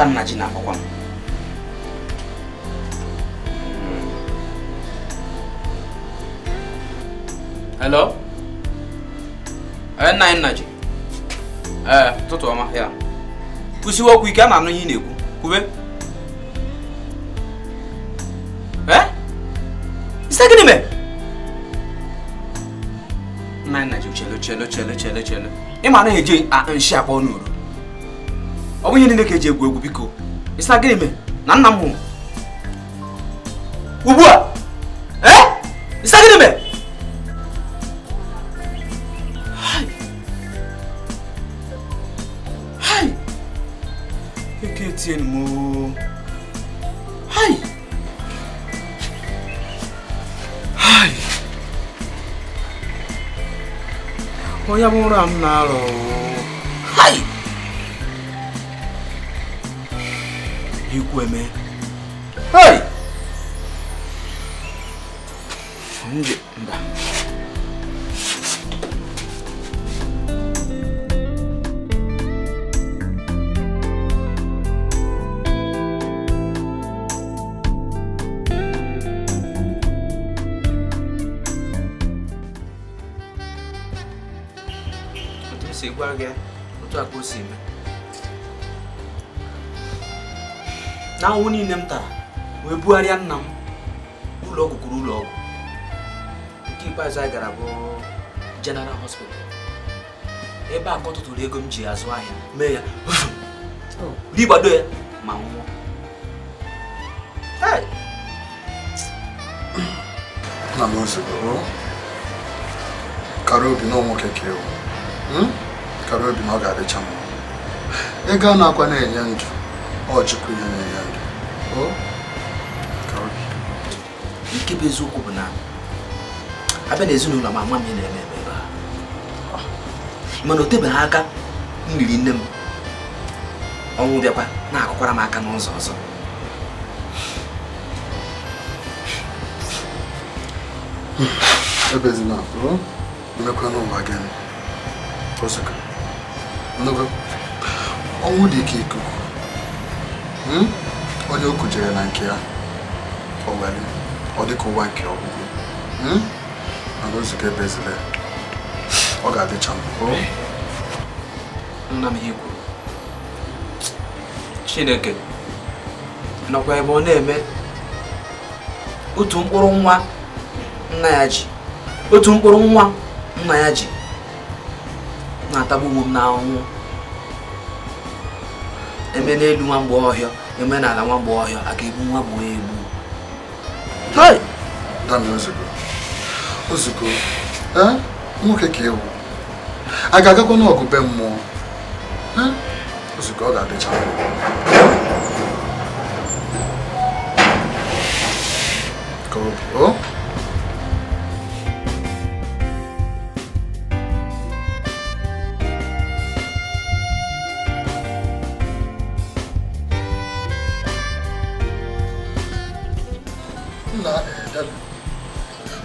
Akanna ji na akwakwa. Hello? Nna ji. Tụtụ ọma ya. Kwụsịwa okwu ike a na-anụ ihe na-ekwu. Kwube. Isi gịnị mee? Nna ji chele. Ị ma na eje nshi akpọ n'uru. Ọ bụ ihe niile ka eji egwu egwu biko. Isi gịnị mee? Na nna m nwụrụ. Ugbu a. Isi gịnị mee? Etienne mo. Hi. Oya mo ram na ro. Hi. Ikweme. Hi. Nje mba. Na wụ niile m tara wee bugharịa nna m ụlọ ọgwụ kwuru ụlọ ọgwụ nke ikpeazụ anyị gara bụ General Hospital ebe a kọtụtụrụ ego m ji azụ ahịa mee ya rigbado ya ma nwụọ. Na m ozugbo kara obi na nwoke ka ewu kara obi na ọ ga-adịcha mma. Ego a na-akwa na-enye ndụ ọ chukwu ihe na-enye ndụ. Nke bụ eziokwu bụ na abịa n'ezinụlọ ma ama m ihe na-eme ebe a mana o tebeghị aka m riri nne m ọnwụ bịakwa na-akụkwara m aka n'ụzọ ọzọ. Ebezina mmekwa n'ụwa gị ozugbo nnukwu ọnwụ dị ka ikuku onye o kujere na nke ya o were ọ dị ka ụwa nke ọgwụgwụ mana ozugbo ebezile ọ ga-adịcha mma. Nna m ihe kwuru Chineke nọkwa ebe ọ na-eme otu mkpụrụ nwa nna ya ji na-atagbu onwe m n'ahụhụ eme n'elu nwa mgbe ọhịa eme n'ala nwa mgbe ọhịa aka egbu nwa bụ egbu. Damian ozugbo nwoke ka ewu a ga-agakwa n'ọgụ be mmụọ ozugbo ọ ga-adịcha ka obi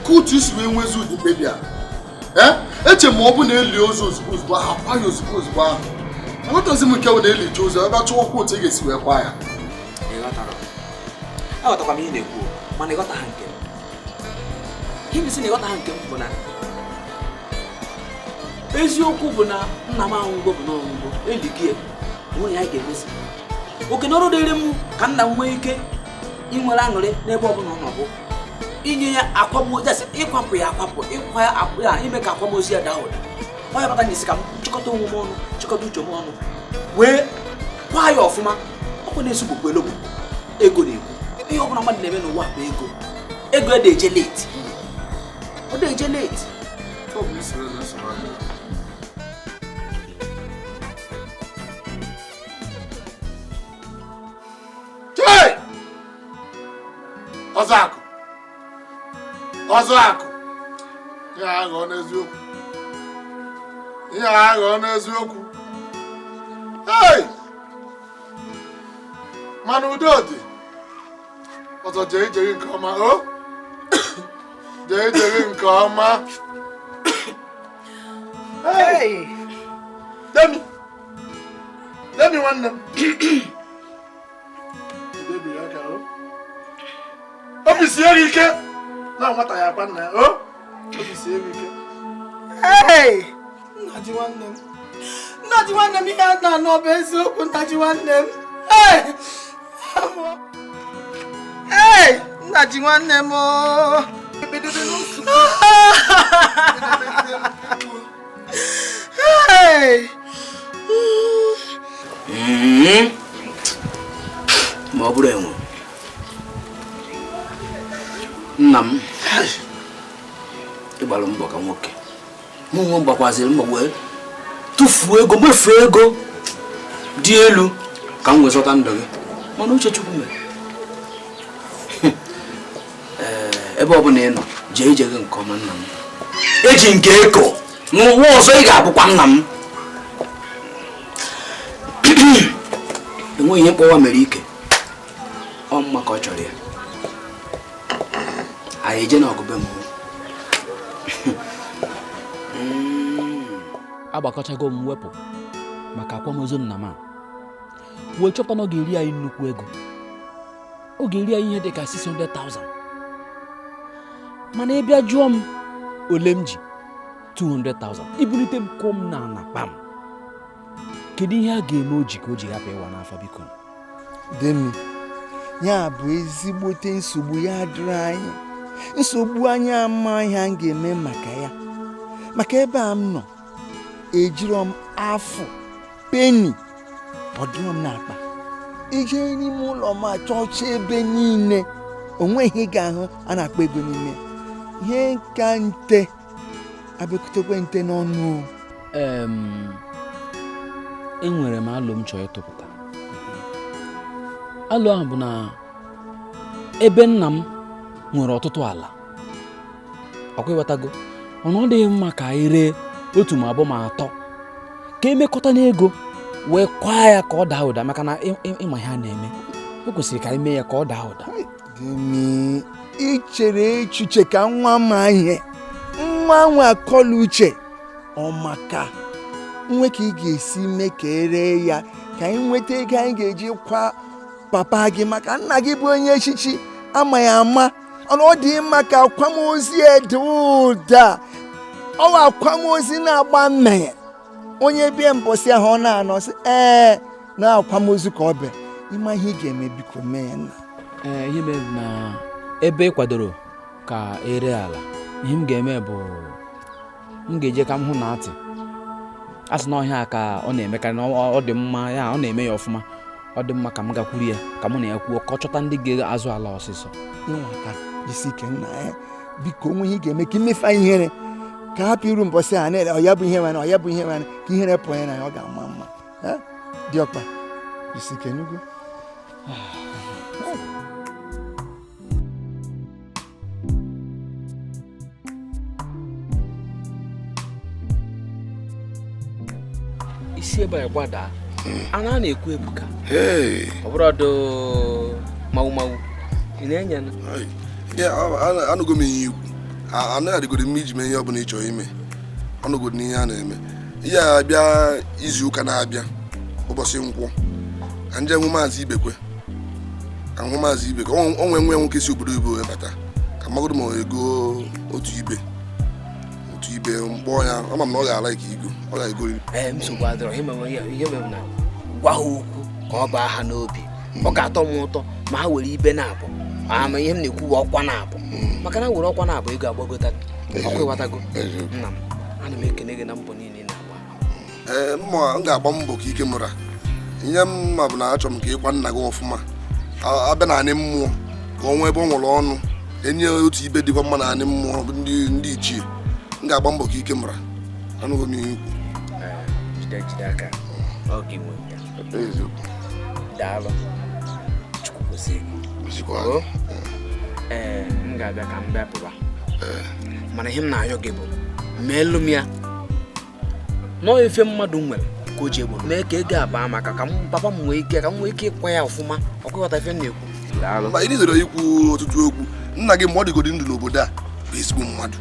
Kutu isi wee nwezu ụdị bịa eche ma ọ bụ na-eli ozu ozugbo ahụ akwa ya ozugbo ahụ aghọtazi m nke bụ na-eli ozu ebe achọ ọkwa otu ị ga-esi wee kwa ya. Aghọtakwa m ihe na-ekwu mana ịghọta ha nke m ihe si na ịghọta ha nke m bụ na eziokwu bụ na nna m anwụgo bụ n'ọnwụgo eligie nwunye ya ga-emezi oke n'ọrụ dịrị m ka nna m nwee ike inwere aṅụrị n'ebe ọbụla ọ nọbụ inye ya akwamozi ịkwapụ ya akwapụ ịkwa ya akpụ ya ime ka akwamozi ya daa ụda ọ ya bata n'isi ka m chịkọta onwe m ọnụ chịkọta uche m ọnụ wee kwa ya ọfụma ọkwa na-esugbukwa elogbu ego na-ekwu ihe ọbụla mmadụ na-eme n'ụwa bụ ego ede eje late ọ dị eje late. Ọzọ akụ ihe aghọ n'eziokwu mana udo dị ọzọ jee ijeri nke ọma jee ijeri nke ọma. Demi nwanne m Obi sie ike. Na nwata ya kwa nna. Oh? Obi sie ike. Hey! Nnaji nwanne m. Nnaji nwanne m ihe a na-anọ bụ eziokwu nnaji nwanne m. Hey! Hey! Nnaji nwanne m. Hey! Ma ọ bụrụ enwe nna m ịgbalụ mbọ ka nwoke mụ nwe mgbakwaziri mbọ wee tụfuo ego mefuo ego dị elu ka m wee zọta ndụ gị mana uche Chukwu mere ebe ọ bụla ị nọ jee ije gị nke ọma nna m eji nke eko n'ụwa ọzọ ị ga-abụkwa nna m enweghị ihe mkpọwa mere ike ọ mma ka ọ chọrọ ya anyị eje na ọgụbe mmụọ agbakọchago m wepụ maka akwamozu nna m a wee chọpụta na ọ ga-eri anyị nnukwu ego ọ ga-eri anyị ihe dị ka 600,000 mana ịbịa jụọ m ole m ji 200,000 ibulite m kụọ m na ana kpam kedu ihe a ga-eme o ji ka o ji hapụ ịwa n'afọ biko Demi, ya bụ ezigbote nsogbu ya dịrị anyị. Nsogbu anyị ama ihe a ga-eme maka ya. Maka ebe a m nọ, ejiro m afọ peni ọdụrụ m n'akpa. Ije n'ime ụlọ ma chọọchị ebe niile, onweghị ị ga-ahụ a na-akpa ego n'ime. Ihe nka nte abịakutekwe nte n'ọnụ. enwere m alụ m chọrọ ịtụpụta. Alụ ahụ bụ na ebe nna m nwere ọtụtụ ala ọkwa ịghọtago ọnụ ọ dịghị mma ka anyị ree otu ma abụọ ma atọ ka emekọta n'ego wee kwaa ya ka ọ daa ụda maka na ịma ihe a na-eme o kwesịrị ka anyị mee ya ka ọ daa ụda. Demi, ị chere echiche ka nwa ma ihe nwa nwe akọla uche ọ maka nwe ka ị ga-esi mee ka eree ya ka anyị nweta ego anyị ga-eji kwa papa gị maka nna gị bụ onye echichi ama ya ama ọnụ ọ dị mma ka akwamozi ede ụda ọwa akwamozi na-agba mmehie onye bie mbọsị ahụ ọ na-anọ sị na akwamozi ka ọ bịa ịma ihe ị ga-eme biko mee ya nna. Ihe mere na ebe ị kwadoro ka ere ala ihe m ga-eme bụ m ga-eje ka m hụ na atị a sị na ọhịa ka ọ na-emekarị na ọ dị mma ya ọ na-eme ya ọfụma ọ dị mma ka m gakwuru ya ka mụ na ya kwuo ka ọ chọta ndị ga-azụ ala ọsịsọ ịnwata jisi ike nna ya biko onwe ihe ga-eme ka imefe ihere ka hapụ iru mbọsị ha na-ere ọya bụ ihe nwere ọya bụ ihe nwere ka ihere pụọ ya na ya ọ ga-ama mma dị ọkpa jisi ike n'ugwu. isi ebe a gbada a na-ekwu Ebuka ọ bụrụ ọdụ mawumawu ị na-enye na anụgo m ihe ikwu anaghị adịgoro m iji mee ihe ọbụla ị chọrọ ime ọnụgo n'ihe a na-eme ihe a bịa izu ụka na-abịa ụbọchị nkwụ ka nje hụ maazị Ibekwe ka hụ maazị Ibekwe onwe nwe nwoke si obodo Igbo bata ka magodo ma ego otu ibe mkpọ ya ama m na ọ ga-ala ike igo ọ ga-egoriri nsogbu adịrọ ihe mere na gwa ha okwu ka ọ baa ha n'obi ọ ga-atọ m ụtọ ma ha were ibe na-abụ ama ihe m na-ekwu bụ ọkwa na-abụ maka na were ọkwa na-abụ ego agbagota ọkwa ịghọtago nna m ana m ekene gị na mbọ niile na-agba m ga-agba mbọ ka ike mụra ihe m ma bụ na achọrọ m ka ịkwa nna gị ọfụma abịa na anị mmụọ ka ọ nwee ebe ọ nwere ọnụ enye otu ibe dịkwa mma na anị mmụọ bụ ndị ichie m ga-agba mbọ ka ike mụra anụghị m ihe ikwu jide aka ọ gị nwe daalụ Chukwu gozie gị m ga-abịa ka m bịa pụba mana ihe m na-ayọ gị bụ meelụ m ya nọọ efe mmadụ nwere ka o ji egbo mee ka ego abaa maka ka papa m nwee ike ka m nwee ike ịkwa ya ọfụma ọkwa ịghọta ife m na-ekwu daalụ ma ị zere ikwu ọtụtụ okwu nna gị ma ọ dịgodi ndụ n'obodo a bụ ezigbo mmadụ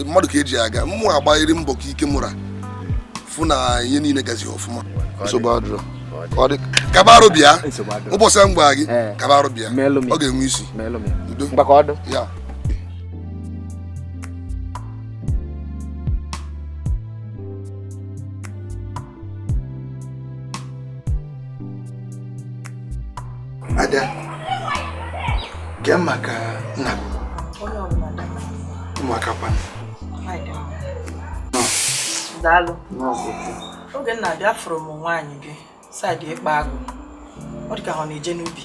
mmadụ ka eji aga mmụọ agbaghịrị mbọ ka ike mụra fụ na ihe niile gazi ọfụma nsogbu adịrọ Kabaru bịa. Ụbọchị mgbe gị kabaru bịa. Ọ ga-enwe isi. Udo. Mgbakọdụ. Ya. Ada. Maka nna ụmụaka kwanụ. Daalụ. Oge nna abịa fụrụ m nwaanyị gị saịdị ịkpa agụ. Ọ dị ka ha na-eje n'ubi.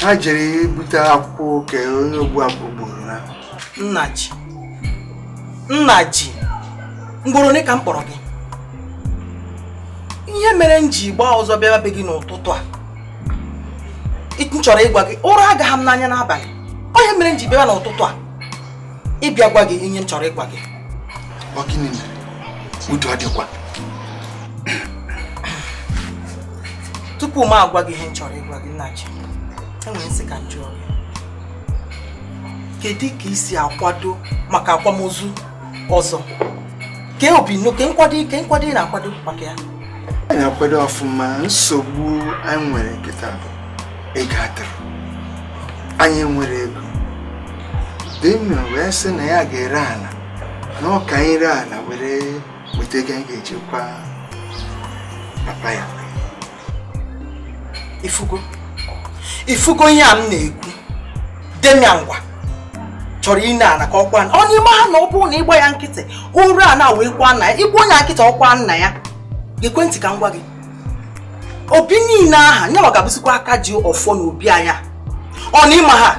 Ha jere ibute akwụkwọ ka onye ogbu akwụkwọ gburu ha. Nna ji mgboro ole ka m kpọrọ gị? Ihe mere m ji gbaa ọzọ bịa be gị n'ụtụtụ a. M chọrọ ịgwa gị ụra agaghị m n'anya n'abalị. Onye mere m ji bịa n'ụtụtụ a ịbịa gwa gị ihe m chọrọ ịgwa gị. Ọ gịnị mere? Udo adịkwa. Tupu m agwa gị ihe m chọrọ ịgwa gị nna ji, enwere nsị ka m jụọ gị. Kedu ka isi akwado maka akwamozu ọzọ? Ke obinu, ke nkwado ị na-akwado maka ya? Anyị akwado ọfụma. Nsogbu anyị nwere nkịta bụ ego adịrị. Anyị nwere ego. Damian wee sị na ya ga-ere ala na ọ ka anyị ree ala were weta ego anyị ga-ejikwa papa ya. Ifugo ihe a m na-ekwu. Damian ngwa chọrọ ine ala ka ọkwa ọ n'ime ha na ọ bụrụ na ịgba ya nkịtị oru a na wee kwa nna ya igbu onye nkịtị ọkwa nna ya. Ekwentị ka m gwa gị obi niile aha nye maka bụsịkwa aka ji ọfọ na obi anya ọ n'ime ha.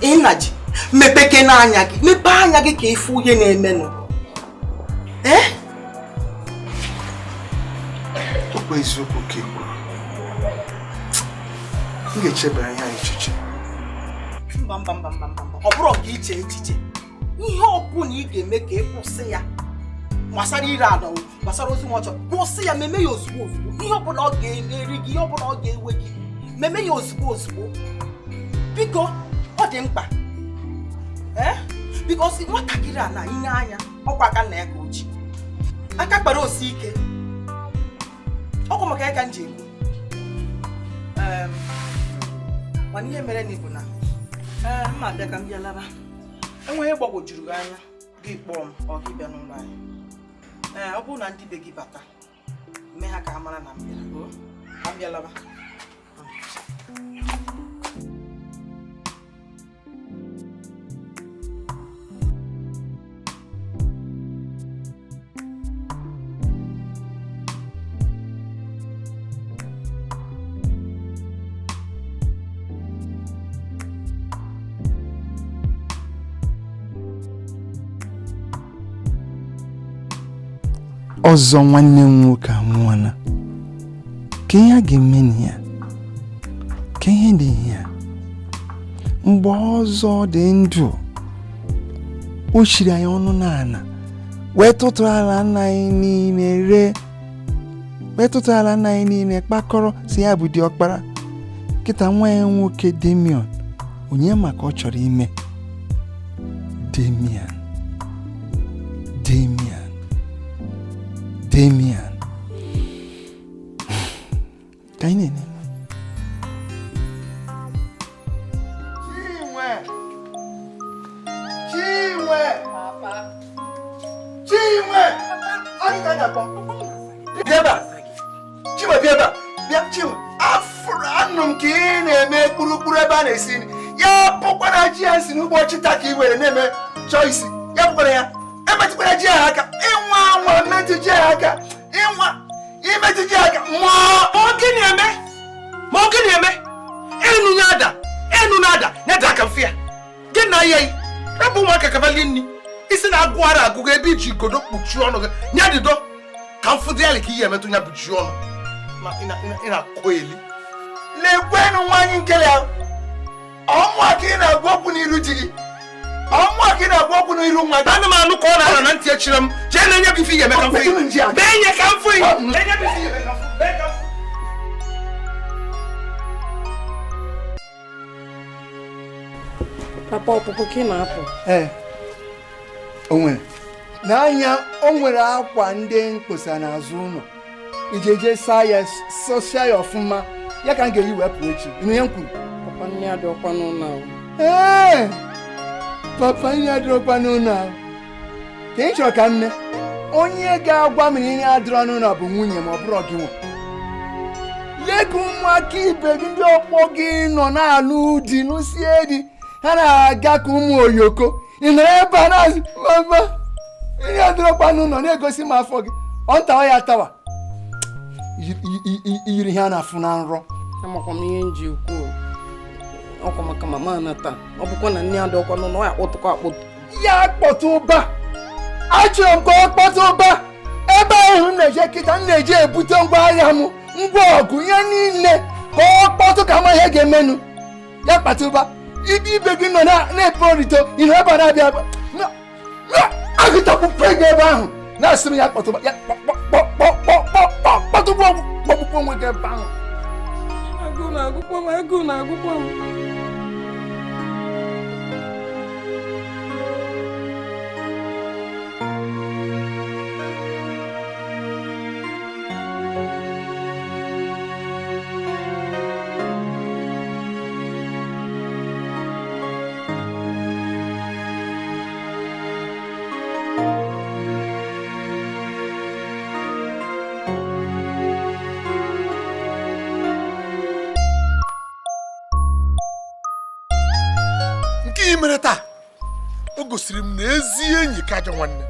Nna ji mepeke n'anya gị, mepee anya gị ka ifu ihe na-emenụ. Okwu eziokwu ka ikwu. M ga-echebara ya echiche. Mba. Ọ bụrụ ka iche echiche. Ihe ọbụla ị ga-eme ka ị kwụsị ya. Gbasara ire ala, gbasara ozi nwa ọchọ, kwụsị ya, meme ya ozugbo. Ihe ọbụla ọ ga-eri gị, ihe ọbụla ọ ga-ewe gị, meme ya ozugbo. Biko, ọ dị mkpa. Because nwatakịrị a na ine anya ọkwa aka nna ya ka oji. Aka kpara osi ike. Ọkwa maka ya ka m ji ekwu. Mana ihe mere n'Igbo na mma abịa ka m bịa laba. Enweghị gbagwojuru gị anya gị kpọọ m ọ gị bịa n'ụlọ anyị. Ọ bụrụ na ndị be gị bata mee ha ka ha mara na m bịara. Ka m bịa laba. Ọzọ nwanne m nwoke anwụọla. Ka ihe a ga-eme na ya? Ka ihe dị ya? Mgbe ọzọ dị ndụ o chiri anyị ọnụ n'ala wee tụtụrụ ala nna anyị niile kpakọrọ si ya bụ diọkpara. Kịta nwa ya nwoke Damian onye maka ọ chọrọ ime. Damian ka anyị na-ene. Chinwe anyị ka na-akpọ bịa Chinwe afụrụ anụ m ka ị na-eme kpụrụkpụrụ ebe a na-esi nri ya bụkwara ji ya si n'ụbọchị taa ka ị were na-eme chọọ isi ya bụkwara ya emetụkwara ji ya aka ịnwa metụ ji ya aka imetụ ji ya aka ma ọ gịnị eme enu na-ada nyeda aka mfe ya gị na ya rapụ ụmụaka kabali nri isi na-agụgharị agụgụ ebe iji igodo kpuchie ọnụ gị nya dịdo ka mfụdụ ya ka ihe emetụ nya kpuchie ọnụ ị na-akọ eli lekwenụ nwaanyị nkele ahụ ọnwa ka ị na-agwa okwu n'iru di gị ọnwa ka ị na-agwa okwu n'iru nwa gị. Ana m anụ ka ọ na-ara na ntị echiri m jee na-enye bụ ife ihe eme ka mfe na-enye ka mfe Papa ọpụpụ ka ị na-apụ. O nwere n'anya o nwere akwa ndị mkposa n'azụ ụlọ ijeje saa ya sọsịa ya ọfụma ya ka m ga-eyi wepụ echi ịnụ ya m kwuru Papa nne adịọkwa n'ụlọ ahụ. ee papa ihe adịrọkwa n'ụlọ ahụ ka ị chọrọ ka nne onye ga-agwa m ihe adịrọ n'ụlọ bụ nwunye ma ọ bụrụ gị nwa lee ka ụmụaka ibe gị ndị ọkpọ gị nọ na-alụ di n'usie di ha na-aga ka ụmụ oyoko ị nọrọ ebe a na-azụ mama ihe adịrọkwa n'ụlọ na-egosi m afọ gị ọ ntawa ya tawa iyiri ihe a na-afụ na nrọ Amakwa m ihe nji ukwu ọkwa maka mama anata ọ bụkwa na nne adịọkwa n'ụlọ ọ ya akpọtụkwa akpọtụ. ya kpọtụ ụba achọrọ m ka ọ kpọtụ ụba ebe ahụ m na-eje kịta m na-eji ebute ngwa ahịa m ngwa ọgụ ya niile ka ọ kpọtụ ka ama ihe ga-emenụ ya kpata ụba ibe gị nọ na-epe orito ihe ebe a na-abịa agụtakwupe gị ebe ahụ na-asị m ya kpọtụ ụba ya kpọtụkwa ọgbụgbọ onwe gị ebe ahụ. Agụụ na-agụkwa m, agụụ na-agụkwa m. mere taa o gosiri m na ezi enyi ka ajọ nwanne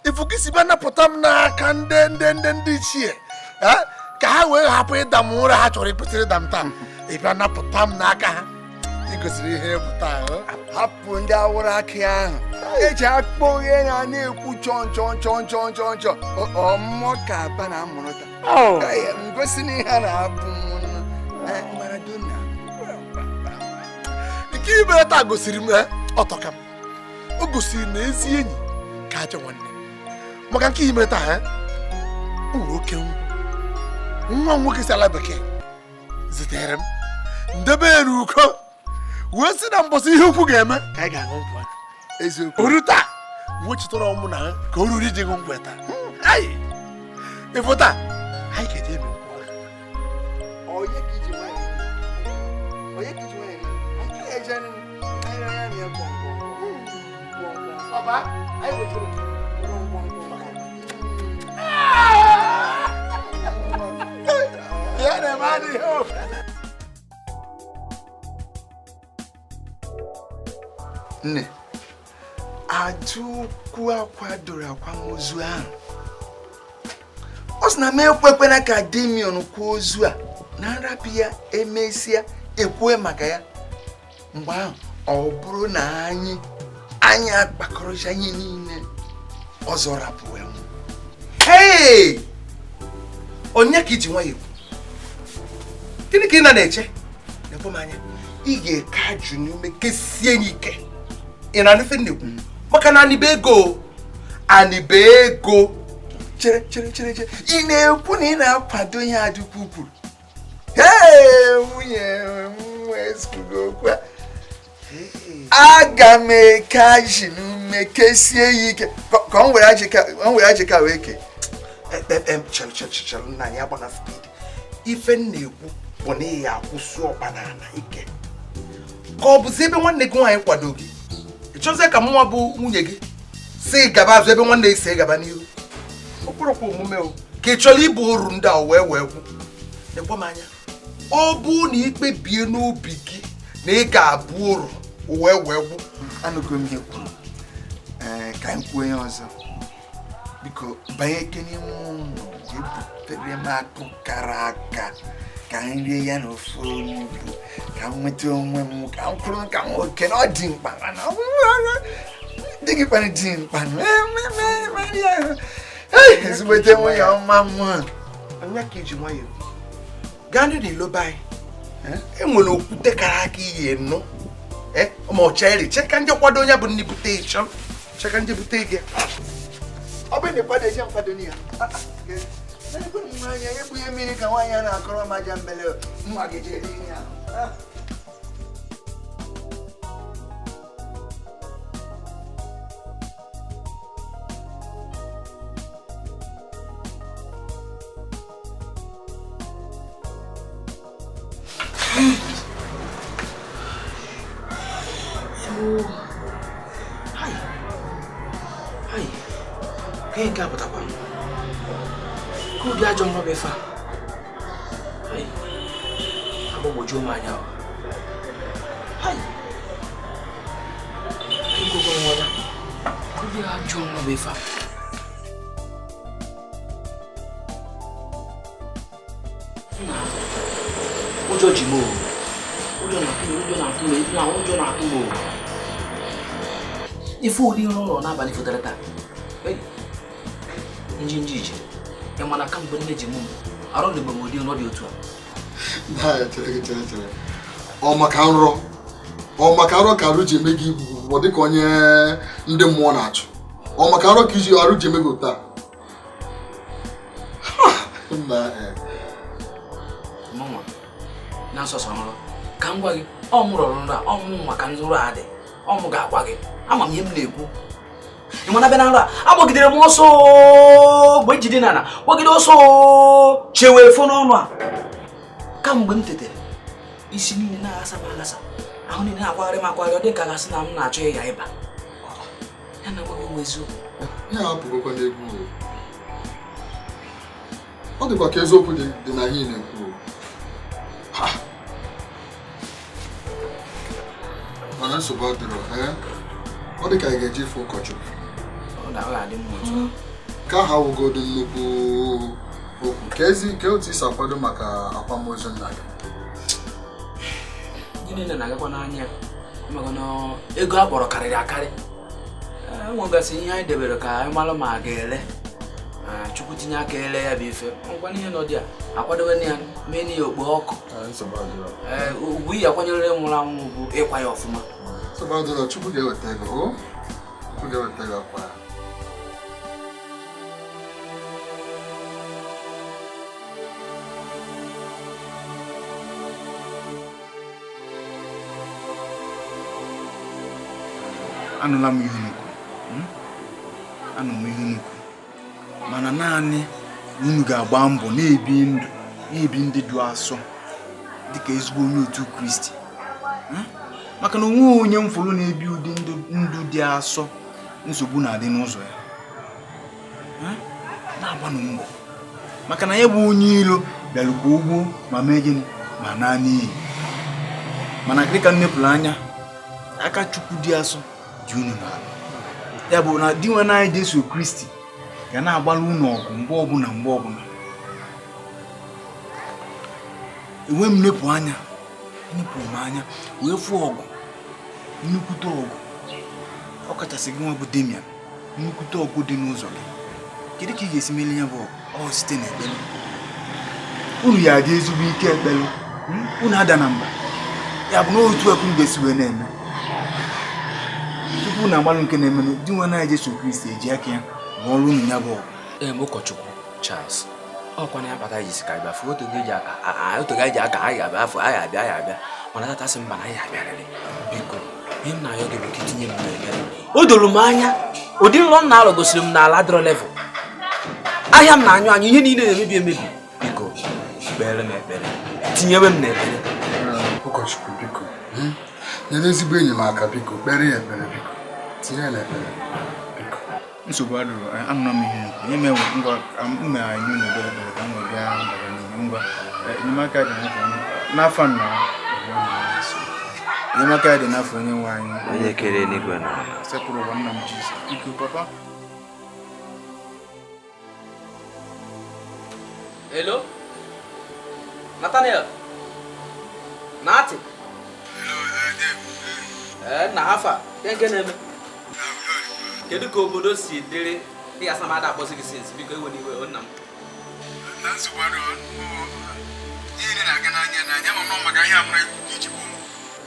ifu gị si banapụta m n'aka ndị ichie ka ha wee hapụ ịda m ụra ha chọrọ ịpụsịrị ịda m taa ịbịa napụta m n'aka ha igosiri ihe bụ taa hapụ ndị awụrụ aka ahụ eji akpọ onye na-ekwu chọ ọmụmụ ka aba na amụrụ taa ngosi na ihe a na-abụ Maradona nke ibere taa gosiri m ọtọka m o gosiri na ezi enyi ka ajọ nwanne maka nke imere taa uru oke nwa nwoke si ala bekee zitere m ndebe eru uko wee sị na mbọsị ihe ukwu ga-eme ka anyị ga-aṅụ nkwụ eziokwu oru taa wee chịtara ọmụ na ka o ruru iji ṅụ nkwụ taa anyị ịfụ taa anyị ga-eje eme nkwụ onye ka iji nwanyị anyị ga-eje anya ya papa anyị wetara ya na mmadụ nne Adukwu akwadoro akwamozu ahụ ọ sị na m ekwekwena ka Damian kwuo ozu a na nrapụ ya emesịa ekwue maka ya mgbe ahụ ọ bụrụ na anyị akpakọrọcha ihe niile ọzọ rapụ ya Hey! Onye ka iji nwayọ gịnị ka ị na-eche na-ekwe m anya ị ga-eke ajụ n'ume kesie ya ike ị na-anụfe nnekwu maka na anịba ego chere ị na-ekwu na ị na-akwado ihe Adukwu kwuru nwunye okwu aga m eke ajị n'ume kesie ya ike ka m were ajịka wee kee chere nna ya gbana speed ife na-ekwu bụ na ị ya akwụsị ọkpana na ike ka ọ bụzi ebe nwanne gị nwaanyị kwado gị ị chọzie ka mụnwa bụ nwunye gị si gaba azụ ebe nwanne gị si gaba n'ihu okpụrụkwa omume o ka ị chọrọ ịbụ oru ndị a wee kwu nekwa m anya ọ bụ na ikpebie n'obi gị na ị ga-abụ oru wee kwu anụgo m ihe kwuru ka m kwuo ihe ọzọ biko banye Ekene ụlọ ebutere m akụ kara aka ka m rie ya n'ofe onugbu ka m nweta onwe m ka m kwuru ka nwoke na ọ dị mkpa mana dị gị kpara dị mkpa ezigbote nwunye ọma m anya ka iji nwayọ gaa ndị n'ilobe anyị enwere okwute kara aka ihe nnụ ma ọ chere cheka ndị kwado onye bụ ndị bute ịchọ cheka ndị bute gị ọ bụ na kwado eji nkwado n'iya anya egbu ihe mmiri ka nwaanyị a na-akọrọ maja mbele mma ga-eje eri ihe ahụ Hai. Hai. Kayak gak apa-apa. Kau dia jom lo befa. Hai. Kamu mau cuma aja. Hai. Kayak kau mau ada. Kau dia jom lo befa. Ojo jimo. Ojo na tumo. Ifu di no na bali fotarata. Hey. Njinjiji. E mana kan benne jimu. Aro de bamodi no di otu a. Na chere. O makaro karu je megi wodi ko nye ndị mmụọ na-achụ. O makaro ka iji arụ je mego taa. Na Mama. Na so so no. Ka ngwa gị, ọ mụrụ ọrụ a, ọ mụ maka nzụrụ adị. Ọ mụ ga-agwa gị. Ama m ihe m na-ekwu. Ị mana bịa na nrọ a, agbagidere m ọsọ mgbe ejide na gbagide ọsọ chewe fo n'ọnụ a. Kamgbe m tetere, isi niile na-aghasa m aghasa. Ahụ niile na-akwagharị m akwagharị, ọ dị ka gasị na m na-achọ ịga ịba. Ya na gwa m eziokwu. ya hapụgokwa n'egwu. Ọ dịkwa ka eziokwu dị na ihe ị na-ekwu. Mana nsogbu adịrọ, ọ dị ka ị ga-eji ife ụkọchukwu. Ka ha wụgodo nnukwu okwu. Ka otu isi akwado maka akwamozu nna gị. Gịnị na-agakwa n'anya maka na ego a kpọrọ karịrị akarị. Enwegasị ihe anyị debere ka anyị malụ ma a ga-ele. Chukwu tinye aka ele ya bụ ife. Ngwa n'ihe nọ dị a, akwadobe ya mee n'ihe okpo ọkụ. Ugwu iyi akwanyere nwụrụ anwụ bụ ịkwa ya ọfụma. Chukwu ga-eweta ego. Chukwu ga-eweta ego akwa ya. Anụla m ihe nnukwu. Anụ m ihe nnukwu. Mana naanị unu ga-agba mbọ na-ebi ndị dị asọ dịka ezigbo onye otu Kristi. Maka na onwe onye mfụrụ na-ebi ụdị ndụ dị asọ, nsogbu na-adị n'ụzọ ya. Na-agbanụ mbọ maka na ya bụ onye ilo bịarukwa ugwu ma mee gịnị ma naanị iyi. Mana dịka nnepụrụ anya aka Chukwu dị asọ dị unu n'ala. Ya bụ na di nwe anyị Jesu Kristi ga na-agbalụ unu ọgụ mgbe ọbụla. Enwe m nepụrụ m anya wee fụọ ọgụ, nnukwute ọgụ. Ọ kachasị gị nwa bụ Damian, nnukwute ọgụ dị n'ụzọ gị. Kedu ka ị ga-esi meli ya bụ ọ site n'ekpere? Unu ya adị ezigbo ike ekpere, unu ada na mba. Ya bụ na otu ekwu ga-esi wee na-eme. Tupu na-agbalụ nke na-eme di nwa anyị Jesu Kristi eji aka ya rụọ ọrụ unu ya bụ ọgụ. Ụkọchukwu Charles, ọkwa na ya kpata iji si ka ịbịa fụ otu ga-eji aka anyị abịa afọ anyị abịa mana tatasị mba na anyị abịarịrị. Biko ihe m na-ayọ gị bụ ka itinye m n'ekpere. O doro m anya ụdị nrọ m na-alụ gosiri m n'ala dịrọ level. Ahịa m na-anyụ anyụ, ihe niile na-emebi. Biko kpere m ekpere, tinyewe m n'ekpere. Ụkọchukwu biko nyere ezigbo enyemaka, biko kpere ya ekpere, biko tinye ya n'ekpere. Nsogbu adịrọ, anụla m ihe nye m enwe ngwa ka m mee anyị n'ebere ka m wee bịa gbara n'ihe ngwa enyemaka dị n'afọ nna enyemaka dị n'afọ onye nwe anyị onye kere n'igwe na sekpụrụ ụwa nna m Jizọs. Biko papa. Hello? Nathaniel? Nati? Na hafa, nke na-eme? Kedu ka obodo si dịrị ịghasa m ada akpọsị gị sinsi, biko ewe n'iwe nna m. Na nsogbu adịrọ, ihe na-aga n'anya ma maka ihe amụrụ ikwu iji bụ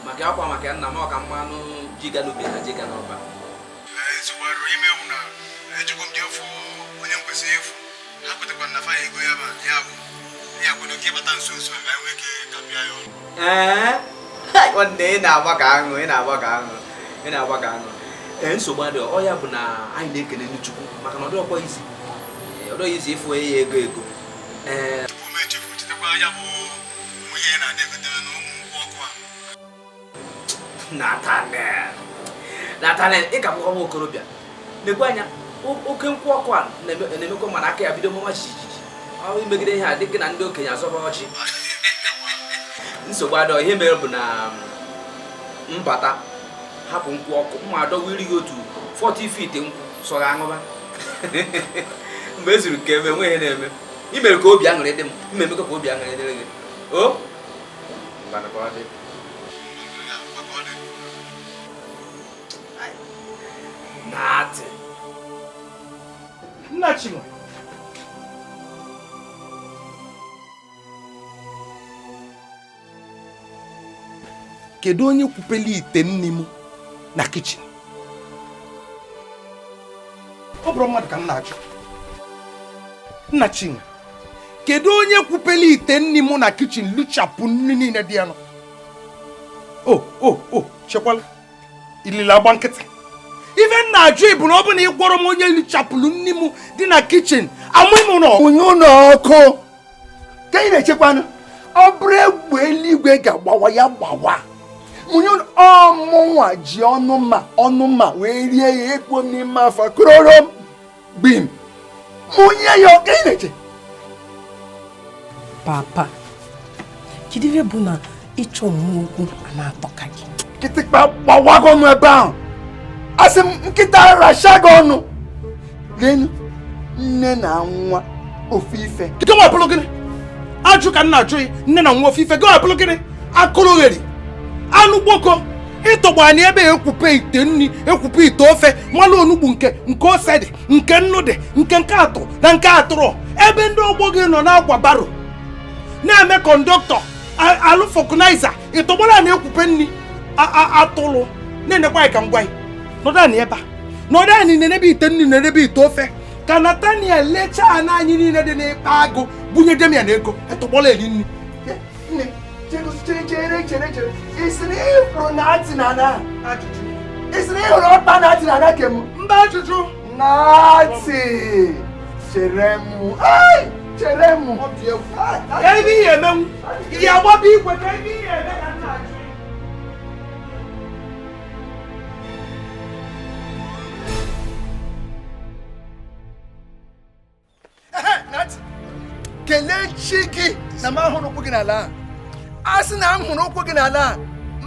maka akwa maka nna m ọka mmanụ jiga n'obi na jiga n'ọba. Nsogbu adịrọ ime ewu na ejikwa m ji efu onye m kwesịrị efu. Ha kwetakwa na fa ego ya bụ ya kwado ka ịbata nso ka enwe ike kapịa ya ọnụ. Nwanne ị na-agba ka aṅụ. Nsogbu adịghị, ọ ya bụ na anyị na-ekele ndị Chukwu maka na ọ dịghị izi ịfụ ya ego. Tupu m echefu chetakwa ya bụ nwunye na-adịgide n'ụmụ nkwụ ọkụ a. Nathaniel, na talent ị ka bụkwa nwa okorobịa na-ekwe anya oke nkwụ ọkụ a na-emekwa mana aka ya bido mụma jijiji imegide ihe a dịka na ndị okenye azọba ọchị nsogbu adọ ihe mere bụ na mbata hapụ nkwụ ọkụ mma adọwa iri gị otu 40 feet nkwụ sọga aṅụba mgbe e zuru nke eme nwe ihe na-eme imere ka obi aṅụrị dị m imemekwa ka obi aṅụrị dịrị gị o Nati. Nna Chinwe. Kedu onye kwupeli ite nni m na kitchen? Ọ bụrụ mmadụ ka m na-ajụ. Nna Chinwe. Kedu onye kwupeli ite nni m na kitchen luchapụ nni niile dị ya nọ? Chekwala. Ilile agba nkịtị. Ife na-ajụ ịbụ na ọ bụ na ị gwọrọ m onye lichapụrụ nne m dị na kitchen amụ m nọ onye ụlọ ọkụ ka ị na-echekwanụ ọ bụrụ egbe eluigwe ga-agbawa ya gbawa onye ọmụnwa ji ọnụ mma wee rie ya ekpo n'ime afọ kororom gbim onye ya ka ị na-eche papa kedu ihe bụ na ịchọ m okwu a na-atọka gị kịtịkpa gbawago m ebe ahụ asị m nkịta rashago ọnụ lenu nne na nwa ofu ife Gị nwa bụrụ gịnị? Ajụ ka nna ajụ nne na nwa ofu ife gị bụrụ gịnị? Akụrụ gheri anụ gboko ịtọgba na ebe ekwupe ite nri ekwupe ite ofe mmanụ onugbu nke ose dị nke nnu dị nke atọ na nke atụrụ ebe ndị ọgbọ gị nọ na-agwa baro na-eme kọndọktọ alụ fọkụnaiza ịtọgbara na ekwupe nri atụrụ na-enekwa ka ngwa nọdani ebe a nọdani na-enebe ite nri na-enebe ite ofe ka Nathaniel lechaa na anyị niile dị n'ịkpa agụ bunye Damian ego etọgbọla eri nri chere isiri ịhụrụ na atị na ana isiri ịhụrụ ọkpa na atị na ana kem mba ajụjụ na atị chere m ka ebe ihe emenwu ihe agbaba igwe ka ebe ihe eme ka nna ajụ kelee chi gị na m ahụrụ ụkwụ gị n'ala a sị na m hụrụ ụkwụ gị n'ala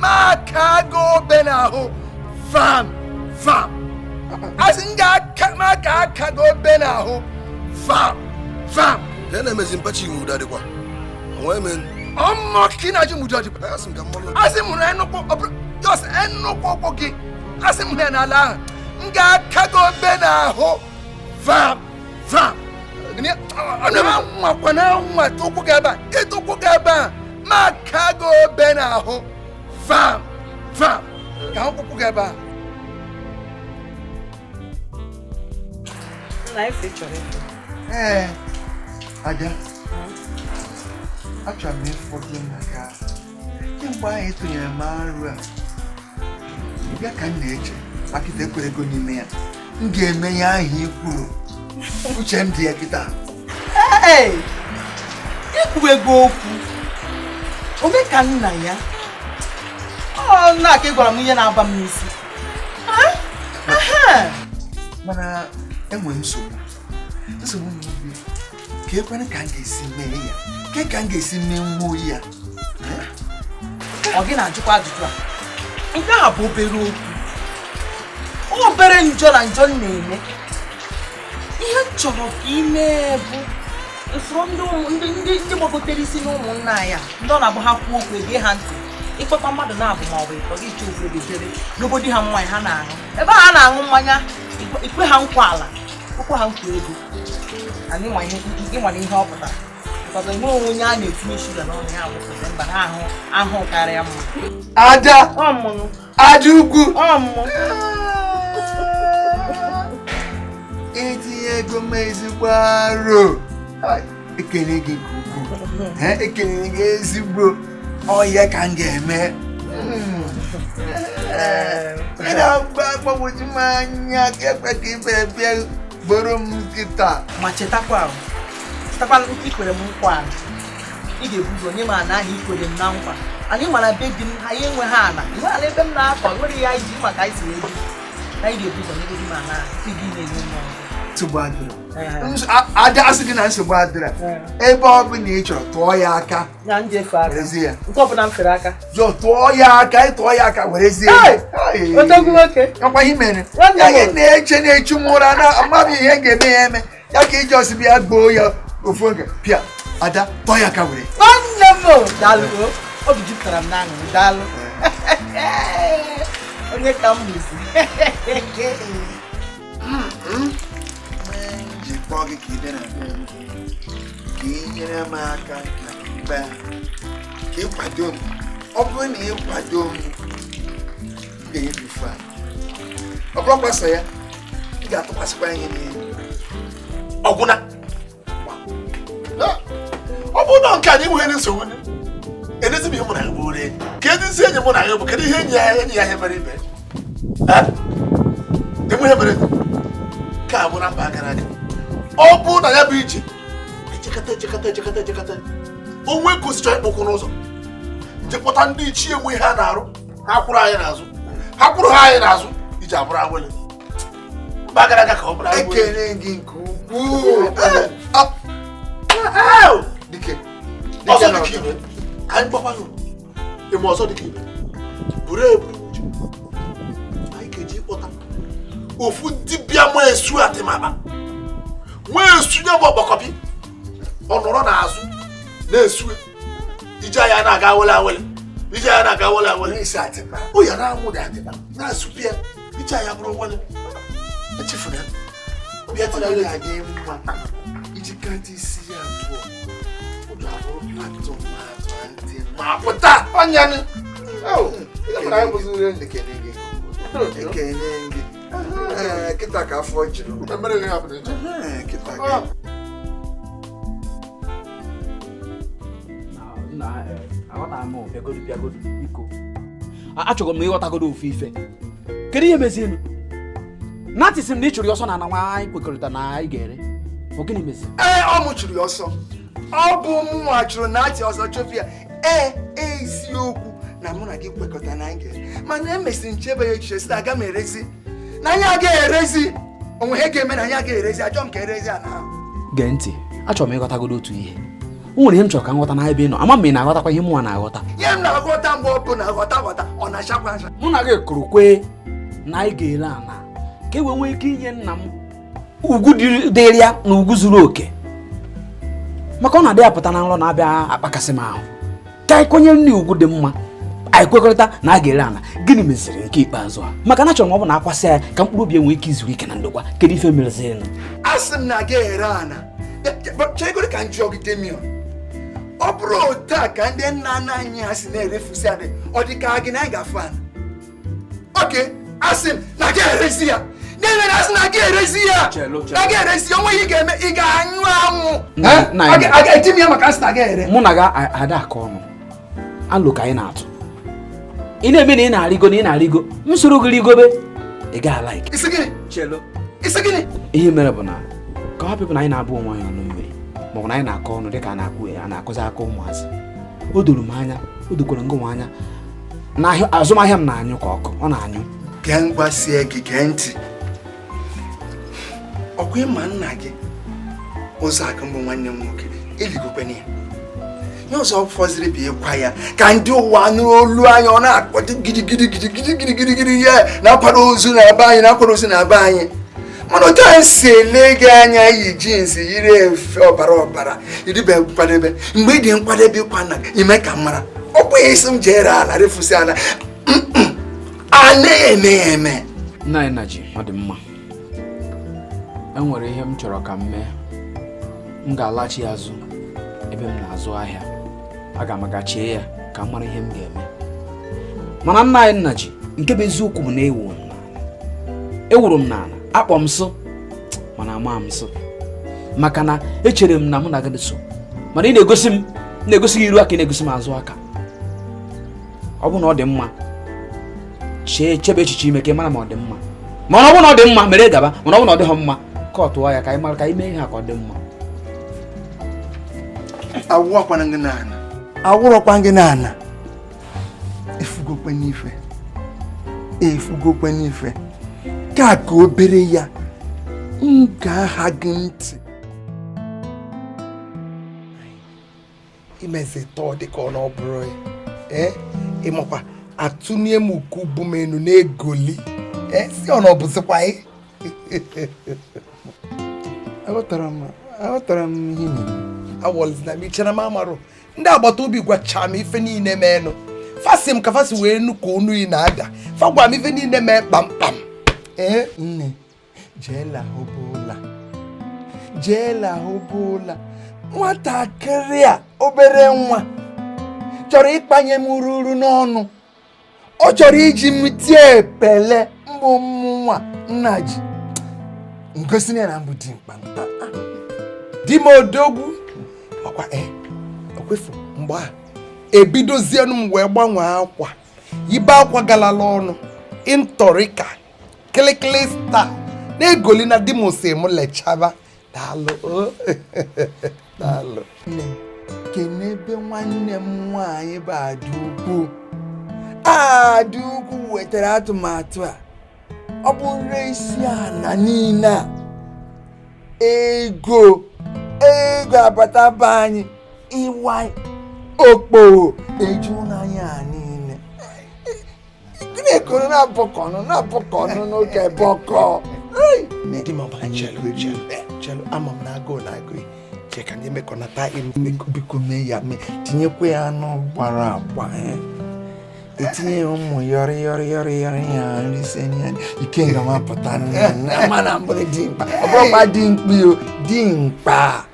ma ka gị obe n'ahụ vam a sị m ga-aka aka gị obe n'ahụ vam Ka na-emezi mpachi iwu ụda dịkwa. ọmọ ka ị na-ajụ m ụdị ọdịkwa a sị m hụrụ nnukwu ụkwụ gị a sị m hụrụ ya n'ala ahụ m ga-aka gị obe n'ahụ vam nwakwana nwa tụkwụ gị ebe a ịtụkwụ gị ebe a ma ka gị obe n'ahụ vam ka ha kwụkwụ gị ebe a ee Ada achọrọ m ịfụ gị maka kemgbe ahụ etụnyere m arụ a bịa ka m na-eche maka ite ekwere ego n'ime ya m ga-eme ya ahụ ikwuru uche m dị ya kịta ikwu ego okwu ome ka nna ya nna aka ị gwara m ihe na-aba m n'isi mana enwe nsogbu m n'obi ka ekwere ka m ga-esi mee ya ka m ga-esi mee nwuo ya ọ gị na-ajụkwa ajụjụ a nke a bụ obere okwu obere njọ na njọ na-eme ihe chọrọ ka ị mee bụ ụfọdụ ndị gbagotere isi n'ụmụnna ya ndị ọ na-agba ha kwuo okwu ege ha ntị ịkpọta mmadụ na-abụ ma ọ bụ ịtọ gị chọọ obodo dere n'obodo ha mmanya ha na-aṅụ ebe ha na-aṅụ mmanya ikpe ha nkwa ala okwa ha nkwa ego anyị ịnwale ihe ọ pụtara because enwe onye a na-etinye shuga n'ọnụ ya bụ mba na ahụ karịa mma Ada Ada ukwu etinye ego m ezigbo arụ ekele gị nke ukwuu ekele gị ezigbo ọhịa ka m ga-eme ị na-agbawoju m anya ka ekwe ka ibe bịa boro m nkịta ma chetakwa ikwere m nkwa ị ga-ebugo onye ma na ahụ ikwere m na nkwa anyị nwara be di m anyị enwe ha ala ebe m na-akọ nwere ya iji maka anyị si ebi anyị ga-ebu ụzọ n'ego dị ma na igi na-enye nwa nsogbu adịrọ ada asị gị na nsogbu adịrọ ebe ọ bụ na ị chọrọ tụọ ya aka na njefe aka werezi ya nke ọbụla m fere aka jọ tụọ ya aka ịtụọ ya aka werezie ya otogwu nwoke ọkwa ihe mere ya na-eche na-echu m ụra na amaghị ihe ga-eme ya eme ya ka iji ọsị bịa gboo ya ofu oge pịa ada tụọ ya aka were nwanne m daalụ obi jupụtara m n'aṅụrị daalụ onye ka m bụzi njikọ gị ka ị bịa na be m ka ị nyere m aka na mbe ka ị kwado m ọ bụrụ na ị kwado m ga-enye gị ife a ọ bụrụ gbasa ya ị ga-atụkwasịkwa ihe n'ihu ọgwụna ọ bụrụ na nke a na-enweghị nsogbu edezi m ihe mụ na ya bụ ore ka edezi enyi mụ na ya bụ kedu ihe enyi ya ihe mere ibe enwe ihe mere ka a bụ na mba gara aga ọ bụrụ na ya bụ ije ejekata onwe gosichọ ịkpụkwụ n'ụzọ jekpọta ndị ichie enwe ihe a na-arụ ha kwụrụ anyị n'azụ iji abụrụ awele mba gara aga ka ọ bụrụ awele ekele gị nke ukwuu Dikeh ọzọ dịka ibe ka anyị gbakwa n'ụlọ ime ọzọ dịka ibe buru ebu uche anyị ga-eji kpọta ofu dibịa ma esu atịmaba nwee esu nye bụ ọgbakọbi ọ nọrọ n'azụ na-esu ije anya na-aga awele isi atịkpa o ya na-anwụ dị atịkpa na-asụpịa ije anya bụrụ nwele echefuru ya bịa tịra ọ ga-adị mma iji kata isi ya abụọ ma pụta ọnyanụ ekene gị kịta ka afọ jiri kịta gị achọrọ m ịghọtagodo ofu ife kedu ihe mezienu na atịsị m na ị chụrụ ya ọsọ na nwaanyị kwekọrịta na anyị ga-ere ọ gịnị mezi ọ mụ chụrụ ya ọsọ ọ bụ mụnwa chụrụ na achị ọsọ chụpụ ya eziokwu na mụ na gị kwekọta na anyị ga-ere mana emesịrị nchebe ya echiche si na aga m erezi na anyị agaghị erezi onwe ihe ga-eme na anyị agaghị erezi achọ m ka erezi a na gee ntị achọrọ m ịghọtagodo otu ihe o nwere ihe m chọrọ ka m ghọta na ebe ị nọ ama m ị na-aghọtakwa ihe mụnwa na-aghọta ihe m na-aghọta mgbe ọ bụ na ghọta ọ na-achakwa acha mụ na gị kụrụ kwee na anyị ga-ele ana ka e wee nwee ike inye nna m ugwu dịrị ya na ugwu zuru oke maka ọ na-adị apụta na nrọ na-abịa akpakasị m ahụ ka anyị kwenyere nri ugwu dị mma anyị kwekọrịta na a ga-ere ana gịnị meziri nke ikpeazụ a maka na achọrọ m ọ bụ na akwasị ya ka mkpụrụ obi enwee ike izuru ike na ndokwa kedu ife merezienụ asị m na aga ere ana chegoro ka m jụọ gị Damian ọ bụrụ otu a ka ndị nna nna anyị ha si na-erefusi adị ọ dị ka gị na anyị ga-afụ ana oke asị m na aga erezi ya na-eme na asị na aga erezi ya na aga erezi ya onwe ihe ị ga-eme ị ga-anyụ anwụ a ga-eti m ya maka asị na aga ere mụ na ga ada aka ọnụ alụ ka anyị na-atụ ị na-eme na ị na-arịgo m soro gị rigobe ị gaghị alaik isi gịnị ihe mere bụ na ka ọ hapụ na anyị na-abụ onwe anyị ọnụ mmiri maọbụ na anyị na-akọ ọnụ dịka a na-akụzi aka ụmụazị o doro m anya o dokwara ngụnwa anya na azụmahịa m na-anyụ ka ọkụ ọ na-anyụ gee mgbasie gị gee ntị ọkwa ịma nna gị ụzọ aka mbụ nwanne m nwoke eligokwana ya ihe ọzọ fọziri bụ ịkwa ya ka ndị ụwa nụrụ olu anya ọ na-akpọta gidigidi ya na-akwado ozu na-aba anyị na-akwado ozu na-aba anyị mana otu anyị si ele gị anya yi jins yiri efe ọbara iribe nkwadebe mgbe ị dị nkwadebe ịkwa nna gị ime ka mara ọ bụ isi m jere ala refusi ala anaghị eme nna anyị na ji ọ dị mma enwere ihe m chọrọ ka m mee m ga-alachi azụ ebe m na-azụ ahịa aga m agachie ya ka m mara ihe m ga-eme mana nna anyị nna ji nke bụ eziokwu bụ na ewuru m n'ala akpọ m nsọ mana ama m nsọ maka na echere m na mụ na gị so mana ị na-egosi gị iru aka ị na-egosi m azụ aka ọ bụ na ọ dị mma chebe echiche ime ka ị mara ma ọ dị mma mana ọ bụ na ọ dị mma mere gaba mana ọ bụ na ọ dịghị mma ka ọ tụọ ya ka ị mara ka ị mee ihe a ka ọ dị mma awụrọkwa gị n'ala efugokwe n'ife nke a ka obere ya m ga-aha gị ntị. Imezi tọọ dịka ọ na ọ bụrụ ya ịmakwa atụnye m uku bụ m enu na-egoli si ọ na ọ bụzikwa ya. aghọtara m ihe awọlizina m ichere m amarụ ndị agbata obi gwacha m ife niile meenụ fasi m ka fasi wee nu ka onu yi na-ada fa gwa m ife niile mee kpamkpam. nne jee lahụbụla nwatakịrị a obere nwa chọrọ ịkpanye m ururu n'ọnụ. Ọ chọrọ iji m tie epele mbụ nwa nna ji ngosi ya na mbụ dị mkpamkpa di m odogwu ọkwa okwefu mgbe a ebidozienụ m wee gbanwee akwa yibe akwa galala ọnụ ịntọrịka kịlịkịlị sta na-egoli na di m si m lechaba. Daalụ daalụ. kene ebe nwanne m nwaanyị bụ Adaugo wetara atụmatụ a. Ọ bụrụ isi ala niile a ego abata anyị ịwa okpo eju n'anya niile. Gịnị kọrọ na-abọkọnụ n'oge bọkọ. Di m ọba chelu ama m na-agụ cheka ndị mekọnata biko mee ya tinyekwa ya anụ gbara agba etinye ụmụ yọrị ya nri senya ike nga mapụta mana mbụrụ dị mkpa ọ bụrụkwa dị mkpi o dị mkpa.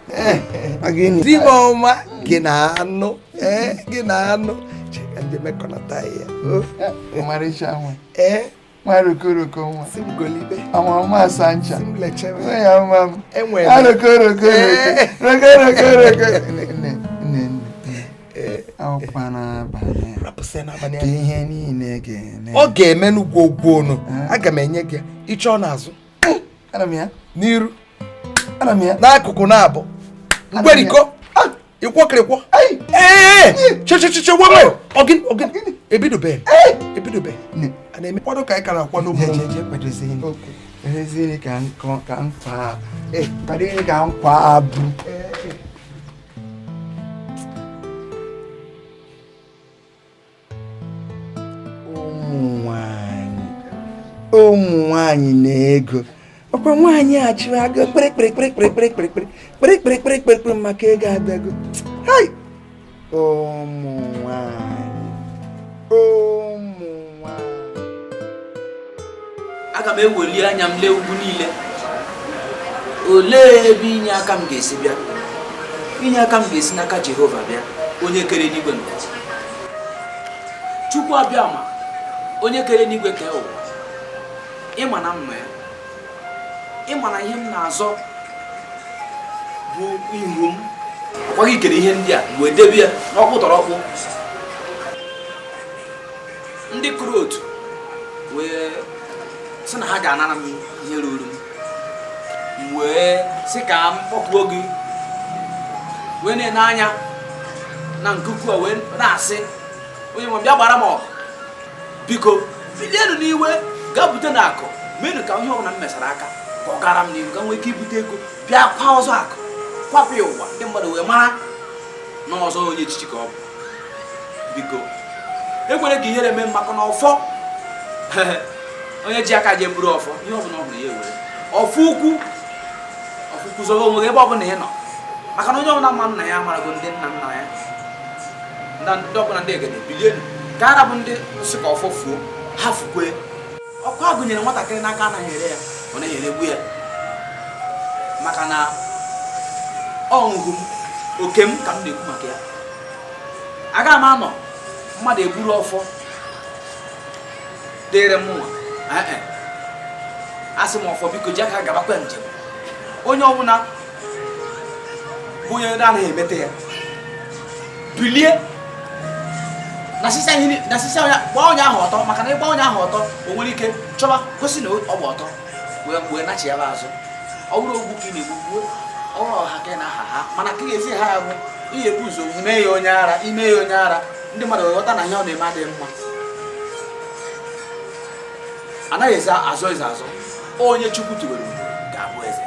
Di m ọma gị na anụ cheka ndị mekọnata ya ọmarịcha nwa Marokoroko nwa simgolibe ọmụma sancha simlechewe ya mama enwere Marokoroko aụkwana abalị rapụsị n'abalị ihe niile ga-eme. Ọ ga-eme n'ugwogwonu aga m enye gị ịchọ n'azụ ana m ya n'iru n'akụkụ na-abụ mgberiko ịkwọkịrịkwọ chechecheche weme ogin ebidobe a na-eme kwado ka anyị kara akwado kwadozini ka nkwa abụ. ụmụ nwanyị na ego ọkwa nwaanyị achụ aga kpere maka ego abịago. ụmụ nwanyị aga m eweli anya m lee ugwu niile. Olee ebe inye aka m ga-esi bịa? Inye aka m ga-esi n'aka Jehova bịa, onye kere n'igwe n'ụwa. Chukwu abịa ma onye kere n'igwe kee ụwa. Ịma na mma ya, ịma na ihe m na-azọ bụ ihu m. Ọkwaghị kere ihe ndị a wee debe ya n'ọkpụtọrọkpụ. Ndị kụrụ otu wee sị na ha ga-anara m ihe ruru m wee sị ka m kpọpụo gị wee na-ene anya na nkuku a wee na-asị onye nwe bịa gbara m ọgụ biko bilienu n'iwe gaa bute na akụ menu ka ihe ọbụla m mesara aka ka ọ gara m n'ihu ka m nwee ike ibute ego bịa kwa ọzọ akụ kwapụ ya ụwa ndị mmadụ wee mara na ọzọ onye echichi ka ọ bụ. Biko ekwere ka ihere mee maka na ọfọ onye ji aka je buru ọfọ ihe ọbụla ọ bụla ya ewere ọfọ ukwu zọrọ onwe gị ebe ọbụla ị nọ maka na onye ọbụla mma nna ya amarago ndị nna ya ndị ọbụla ndị egede bilienu ka ara bụ ndị sị ka ọfọ fuo ha fukwe ọkụ a gụnyere nwatakịrị n'aka anaghị ere ya ọ naghị eregbu ya maka na ọṅụghụ m oke m ka m na-ekwu maka ya. Aga m anọ mmadụ eburu ọfọ dịrị m nwa asị m ọfọ biko ji aka gabakwa njem. Onye ọbụla bụ onye anaghị emete ya bilie na sisa gbaa onye ahụ ọtọ maka na ịgba onye ahụ ọtọ o nwere ike chọba gosi na ọ bụ ọtọ wee nachi ya azụ. Ọ bụrụ ogbu ka ị na-egbugbuo ọrụ ọha ka ị na-aha ha mana ka ị ga-esi ha ya bụ ihe bụ ụzọ ime ya onye ara ndị mmadụ wee ghọta na ihe ọ na-eme adịghị mma. anaghị eze azọ eze azọ. Onye Chukwu tubelu ga-abụ eze.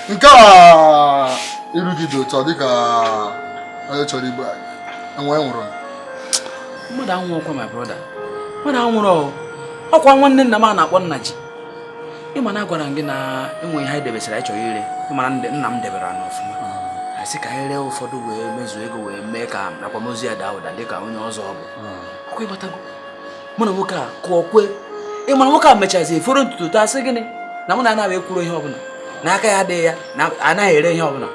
Nke a irugide ụtọ dịka onye chọrọ igbu anyị enwe nwụrụ. Mmadụ anwụọkwa my brother. Mmadụ anwụrụ ọkwa nwanne nna m a na-akpọ nna ji. Ịma na agwara m gị na enwe ihe anyị debesara anyị chọrọ ire. Ịma na nna m debere anyị ọfụma. Anyị sị ka anyị ree ụfọdụ wee mezuo ego wee mee ka akwamozu ya daa ụda dịka onye ọzọ ọ bụ. Ọkwa ịgbatago mụ na nwoke a kụọ kwe. Ịma na nwoke a mechazi eforo ntutu taa sị gịnị na mụ na anaghị ekwuru ihe ọbụla n'aka ya adịghị ya na anaghị ere ihe ọbụla.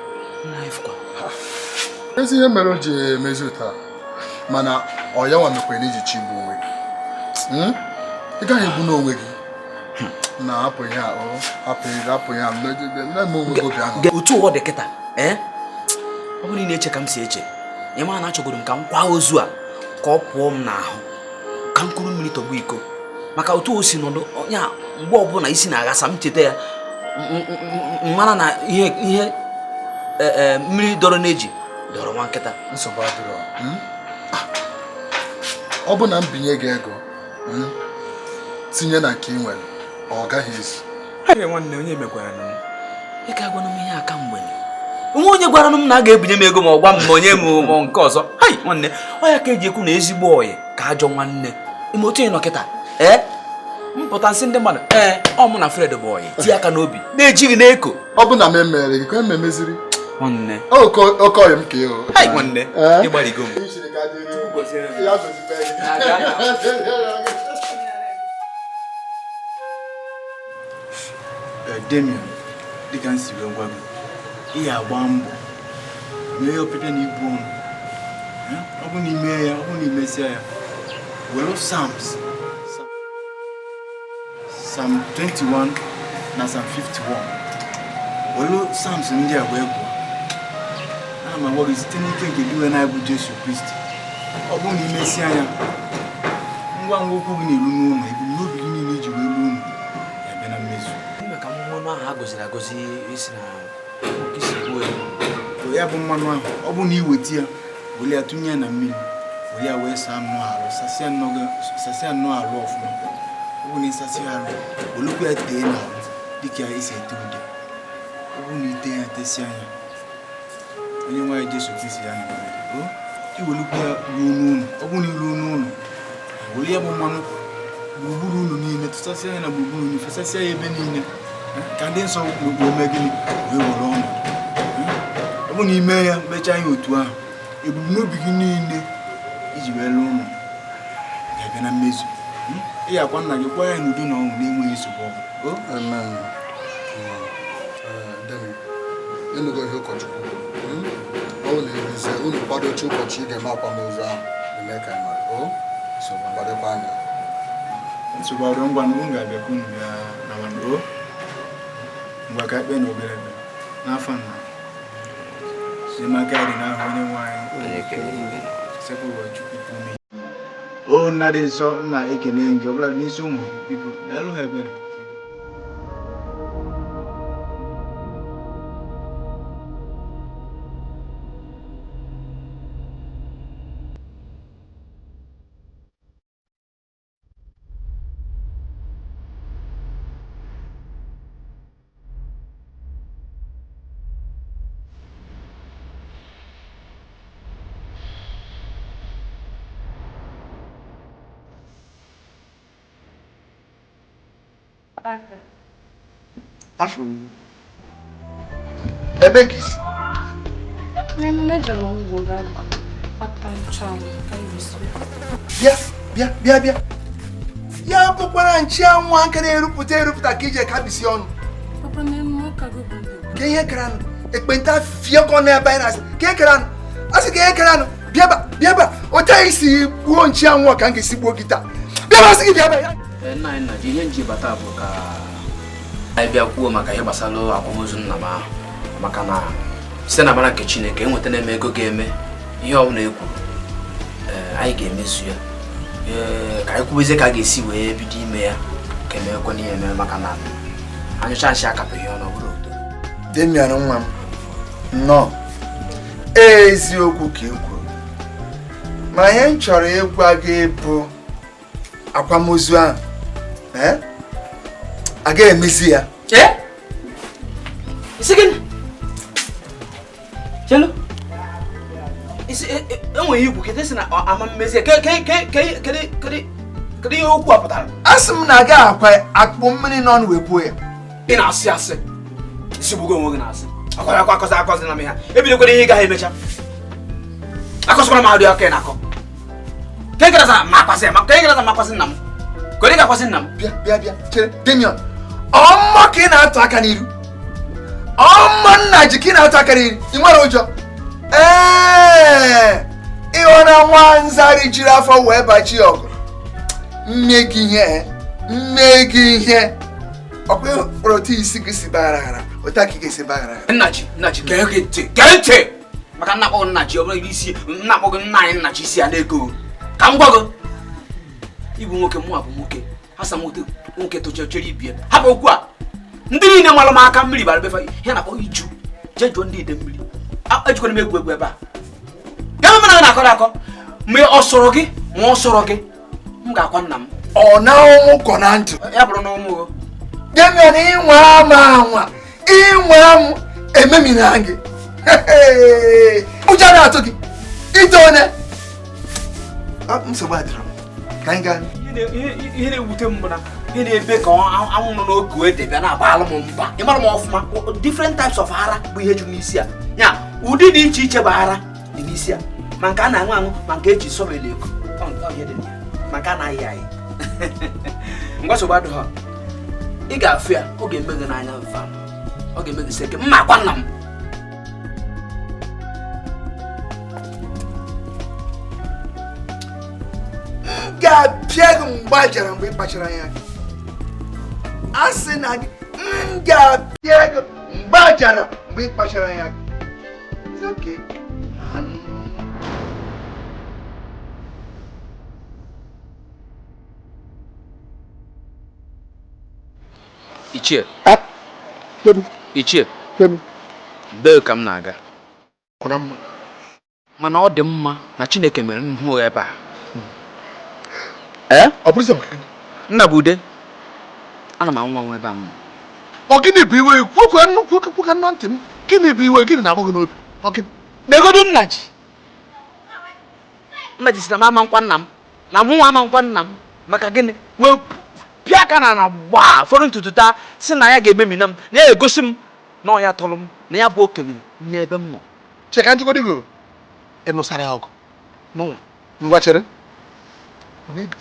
Ezi ihe mere o ji emezi taa mana ọ ya nwa mekwere iji chigbu onwe gị. Ị gaghị egbu n'onwe gị na hapụ ihe a hapụ ihe a na-eme onwe gị obi ahụ. Otu ụwa dị kịta ọ bụrụ na ị na-eche ka m si eche ị mara na achọgoro m ka m kwa ozu a ka ọ pụọ m n'ahụ ka m kuru mmiri tọgbu iko maka otu o si nọdụ ya mgbe ọbụla isi na-aghasa m cheta ya mara na ihe mmiri dọrọ n'eji dọrọ nwa nkịta. Nsogbu adịrọ. Ọ bụ na m binye gị ego tinye na nke ị nwere ọ gaghị ezu. Nwanne onye mekwara m ị ga-agwa m ihe aka mgbe nwa onye gwara m na a ga-ebinye m ego ma ọ gwa m ma onye m nke ọzọ. Hai nwanne ọ ya ka eji ekwu na ezigbo ọyị ka ajọ nwanne ime otu ị nọ kịta mpụta nsị ndị mmadụ ọ mụ na Fred bụ ọyị tie aka n'obi na-ejighị n'eko. Ọ bụ na m emere gị ka m emeziri nwanne oke ọyị m ka ịhụ. Hai nwanne ịgbarigo m. Damian dịka m si wee gwa gị ihe agba mbọ mee opepịa na ibu ọnụ. Ọ bụ na ime ya ọ bụ na imesia ya were Psalm 21 na Psalm 51 were Psalms ndị a wee gụọ. Ana m agwa gị site n'ike nke diwe na bụ Jesu Kristi ọ bụ na imesia ya ngwa ngwa okwu gị na-eru n'ụlọ ebumnobi gị niile iji wee ruo unu ya na mmezu. Maka mmanụ ahụ a gọziri agọzi isi na isi gbuo ya bụ mmanụ ahụ ọ bụ na iweta ya were ya tụnye na mmiri were ya wee saa nnọọ arụ sasịa nnọọ arụ ọfụma. Ọ bụ na ịsasị arụ olukwu ya tee na ahụ dịka isi ete ude. Ọ bụ na ite ya tesi anya onye nwaanyị Jesu Kristi ya na iwelukwu ya ruo n'ụlọ. Ọ bụ na iruo n'ụlọ were ya bụ mmanụ gburugburu unu niile tụsasịa ya na gburugburu unu fesasịa ya ebe niile ka ndị nsọ ome gịnị wee were ọnọdụ. Ọ bụ na ime ya mechaa ya otu ahụ ebumnobi gị niile iji wee lụọ ụlọ ga-abịa na mmezu. Ị ga-akwa nna gị kwa ya n'udo na ọṅụ na-enweghị nsogbu ọbụla. Ịnụgo ihe ụkọchukwu ọ bụ na erizie unu kwadochi ụbọchị ị ga-eme akwamozu ahụ eme ka ị mara kwadokwa anya. Nsogbu ọrụ ngwa na unu ga-abịakwa unu bịa na nwanne ngwa ka ekpe na obere ebe n'afọ nna Emeka dị n'ahụ onye nwaanyị sekwa ụwa Chukwu ume. O nna dị nsọ nna ekene gị ọbụla n'isi ụmụ biko na-alụ ha ebere. Ebe gị si? Bịa ya bụkwara nchi anwụ aka na-erupụta ka ije kabisi ọnụ. Ka ihe kara ekpenta fiekọ n'ebe anyị na-asị ka ihe kara asị ka ihe kara bịaba otu anyị si gbuo nchi anwụ ka m ga-esi gbuo gị taa. Bịaba asị gị bịaba ya nna ji ihe nji bata bụ ka anyị bịa kwuo maka ihe gbasara akwamozu nna m ahụ maka na site na amara nke Chineke enweta na-eme ego ga-eme ihe ọbụla e kwuru anyị ga-emezu ya ka anyị kwubezie ka a ga-esi wee bido ime ya ka emekwe n'ihe eme maka na anyụcha nshi akapụghị ọnụ ọbụla odo Damian nwa m nnọọ eziokwu ka ị kwuru ma ihe m chọrọ ịgwa gị bụ akwamozu ahụ a ga-emezi ya isi gịnị chelu isi enweghị igwu kete si na ama mmezi kedu ihe okwu a pụtara? Asị m na a ga akwa akpụ mmiri n'ọnụ wee kwuo ya. Ị na-asị asị isi gbugo onwe gị na-asị akọzi na m ha ebidokwara ihe ị gaghị emecha akọsịkwara m adịghị aka ị na-akọ ka ịgaraza makwasị nna m ka ị ga-akwasị nna m bịa chere Damian ọmma ka ị na-atụ aka n'iru ọmma nna ji ka ị na-atụ aka n'iru ị nwere ụjọ ịghọna nwa nzari jiri afọ wee bachi ọgụ mme gị ihe ọkwa kpọrọta isi gị si baghara ụta ka ị ga-esi baghara nna ji gee ntị maka nnakpọ nna ji ọ bụrụ isi nnakpọ gị nna anyị nna ji isi ya na-ego ka m gwa gị ịbụ nwoke mụ abụ nwoke hasa nwoke tochechere ibie hapụ okwu a ndị niile nwara m aka mmiri bara befa ihe na-akpọ iju jee jụọ ndị ide mmiri ejikwana m egwu ebe a ya mara na akọ akọ mgbe ọ sọrọ gị ma ọ sọrọ gị m ga-akwa nna m ọ na ọnwụ kọ na ntụ ya bụrụ na ọmụ Damian ịnwa ama ịnwa ememina gị ụjọ na-atụ gị ite one nsogbu adịrọ ka anyị gaa ihe na-ewute m bụ na ihe na-ebe ka anwụ nọ n'oge ede bịa na-agbala m mba ịmara m ọfụma different types of ara bụ ihe juru n'isi a ya ụdị dị iche iche bụ ara dị n'isi a ma nke a na-aṅụ aṅụ ma nke eji sọbele eko ma nke a na-ayị ayị mgbasogbu adịghị ị ga-afụ ya ọ ga-eme gị n'anya mfa ọ ga-eme gị seke mma akwa nna m ga-apịa gị mgba jara mgbe ị kpachara anya gị a sị na gị ga-apịa gị mgba jara mgbe ị kpachara anya gị Ichie bee ka m na-aga mana ọ dị mma na Chineke mere nhụ ebe a ọ bụrụ nna bụ ude ana m anwụ ebe a m ọ gịnị bụ iwe kwupụ ka nnọ ntị m gịnị bụ iwe gịnị na-agbụ gị n'obi ọ gịnị negodu nna ji si na m ama nkwa nna m na mụ nwa ama nkwa nna m maka gịnị wee pịa aka na gbaa fọrọ ntutu taa si na ya ga-ememina m na ya egosi m na ọ ya tọrọ m na ya bụ okenye nye ebe m nọ cheka njikọdigo ịnụsara ya ọgụ ngwa chere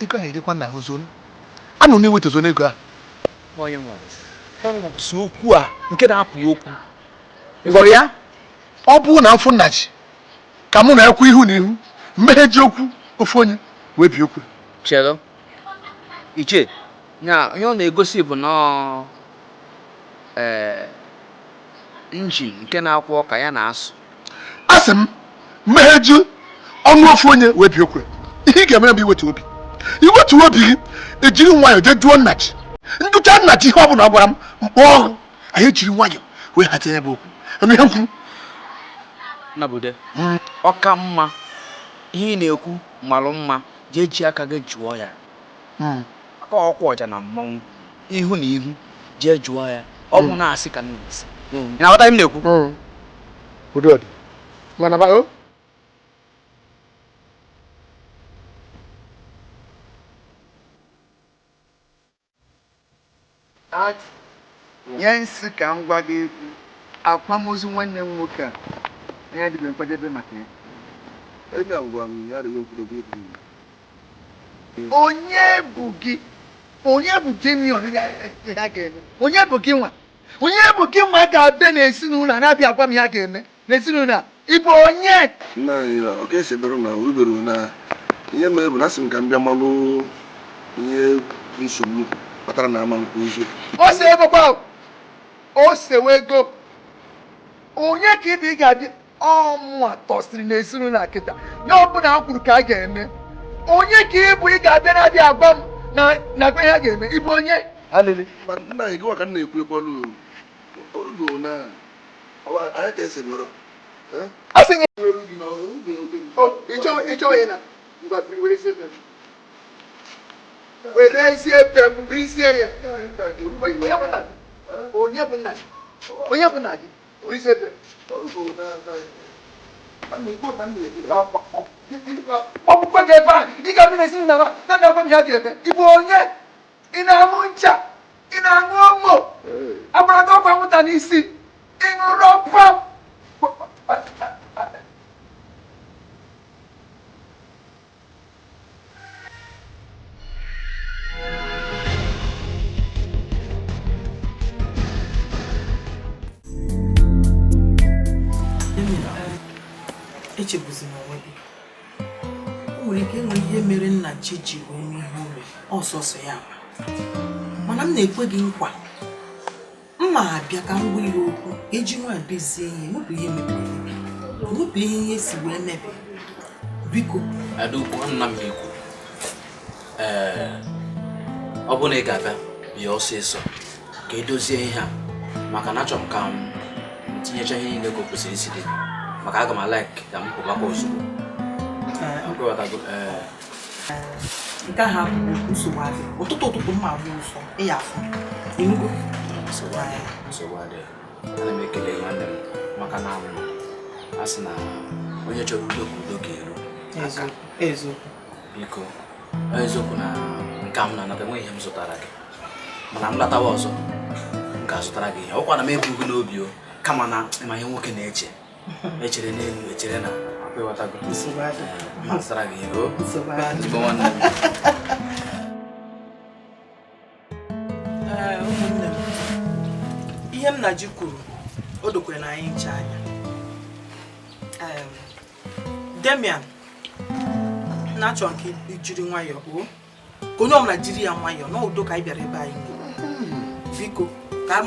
ego ahụ edekwa na ozonu anụ na-eweta ozonu ego a onye nwere so okwu a nke na-apụghị okwu ịgọrọ ya ọ bụrụ na mfụ nna ji ka mụ na-ekwu ihu na ihu mmeghe ji okwu ofu onye wee bi okwu chere iche nya ihe ọ na-egosi bụ na injin nke na-akwụ ọka ya na-asụ asị m mmeghe ji ọnụ ofu onye wee bi okwu ihe ị ga-emere bụ iwetu obi gị ejiri nwayọọ jee jụọ nna ji ndụcha nna ji ihe ọ bụla ọ gwara m mkpọ ọrụ anyị ejiri nwayọọ wee hazie ya bụ okwu eme ihe nkwu Nnabude ọka mma ihe ị na-ekwu malụ mma jee ji aka gị jụọ ya aka ọkwa ọja na mmọnwụ ihu na ihu jee jụọ ya ọ bụ na-asị ka nna isi ị na-aghọta m na-ekwu ụdị mana ba nye nsị ka m gwa gị akwamozu nwanne m nwoke a ya dịbe nkwadebe maka ya onye bụ gị Damian ya ga-eme onye bụ gị nwa ga-abịa n'ezinụlọ a na-abịa agwa m ya ga-eme n'ezinụlọ a ịbụ onye nna anyị na oke sebere na urubere na ihe mere bụ na asị m ka m bịa malụ ihe nsogbu kpatara na ama nke ụzọ o si ebekwa o sewego onye ka ibe ị ga-abịa ọmụ atọsiri n'ezinụlọ na kịta ya ọbụla a kwuru ka a ga-eme onye ka ịbụ ị ga-abịa na-abịa agwa m na gwa ya ga-eme ịbụ onye alele nna anyị gịwa ka m na-ekwu ebe ọrụ ogo na anyị ka esi nọrọ asị gị ịchọ onye na ngwa were isi efe were isi efe m isi ya onye bụ nna gị were isi efe ọkpụkpọ gị ebe a ị ga-abịa na-esi na na-agwa m ya ga-eme ịbụ onye ị na-aṅụ ncha ị na-aṅụ ọmụ agbara gị ọgwụ anwụnta n'isi ị ṅụrụ ọpa Echebuzina onwe gị. O nwere ike enwe ihe mere nna chi ji wee mee ihe ure ọsọsọ ya mana m na-ekwe gị nkwa mma abịa ka m gwa ihe okwu eji nwa bezie ihe nwepụ ihe mebiri nwepụ ihe si wee mebe biko Adukwu nna m biko ọ bụ na ị ga-abịa bịa ọsịsọ ka edozie ihe a maka na achọrọ m ka m tinyecha ihe niile ka o kwesịrị isi dị maka aga m alaik ka m pụbakwa ozugbo nke ahụ abụghị nsogbu adị ụtụtụ mma abụ nsọ ịya afọ inugo nsogbu adị ana m ekele nwanne m maka na a sị na onye chọrọ udo ka udo ga-eru eziokwu biko eziokwu na nke m na-anata enweghị ihe m zụtara gị mana m latawa ọzọ m ga-azụtara gị ihe ọkwa na m ebughị n'obi o kama na ịma ihe nwoke na-eche echere n'elu echere na akwịwatago ma zụtara gị ihe o jibo nwanne m ụmụnne m ihe m na ji kwuru o dokwere na anyị nche anya Damian na-achọ nke ijiri nwayọọ ka onye ọbụla jiri ya nwayọọ na udo ka anyị bịara ebe anyị biko ka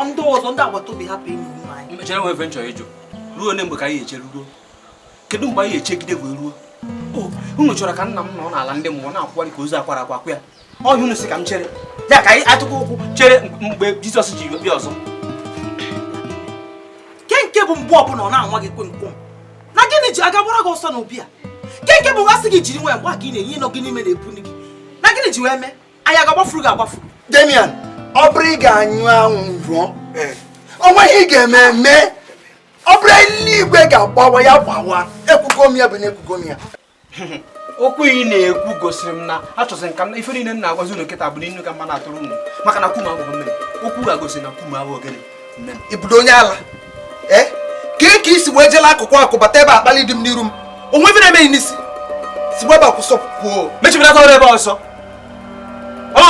ndị ọzọ ndị agbata obi hapụ enyi ụmụ anyị mechere nwe nchọ ịjụ ruo ne mgbe ka anyị eche ruo kedu mgbe anyị echegide wee ruo unu chọrọ ka nna m nọ n'ala ndị mmụọ na-akwụkwari ka ozu akwara akwakwa ya ọhịa unu si ka m chere ya ka anyị atụkwa ụkwụ chere mgbe Jizọs ji bịa ọzọ nke bụ mgbe ọbụla ọ na-anwa gị kwenkwom na gịnị ji aga gbara gị ọsọ n'obi a nke bụ asị gị jiri nwa mgbe ka ị na-enye nọ gị n'ime na-ebu gị na gịnị ji wee mee anyị aga-agbafuru gị agbafuru Damian ọ bụrụ ị ga-anyụ anwụ rụọ onwe ihe ị ga-eme mee ọ bụrụ eluigwe ga-agbawa ya gbawa ekwugo m ya bụ na ekwugo m ya okwu ị na-ekwu gosiri m na achọsị nka m na ife niile m na-agwazi unu nkịta bụ n'inu ka mma na-atụrụ unu maka na kum abụghị mmiri okwu ga-agosi na kum abụghị gịnị mmiri ibudo onye ala ka isi wee jela akụkụ akụ bata ebe akpali dị m n'iru m onwe ebe na-emeghị n'isi si ebe akwụsọ kwuo mechibidata ọrụ ebe ọsọ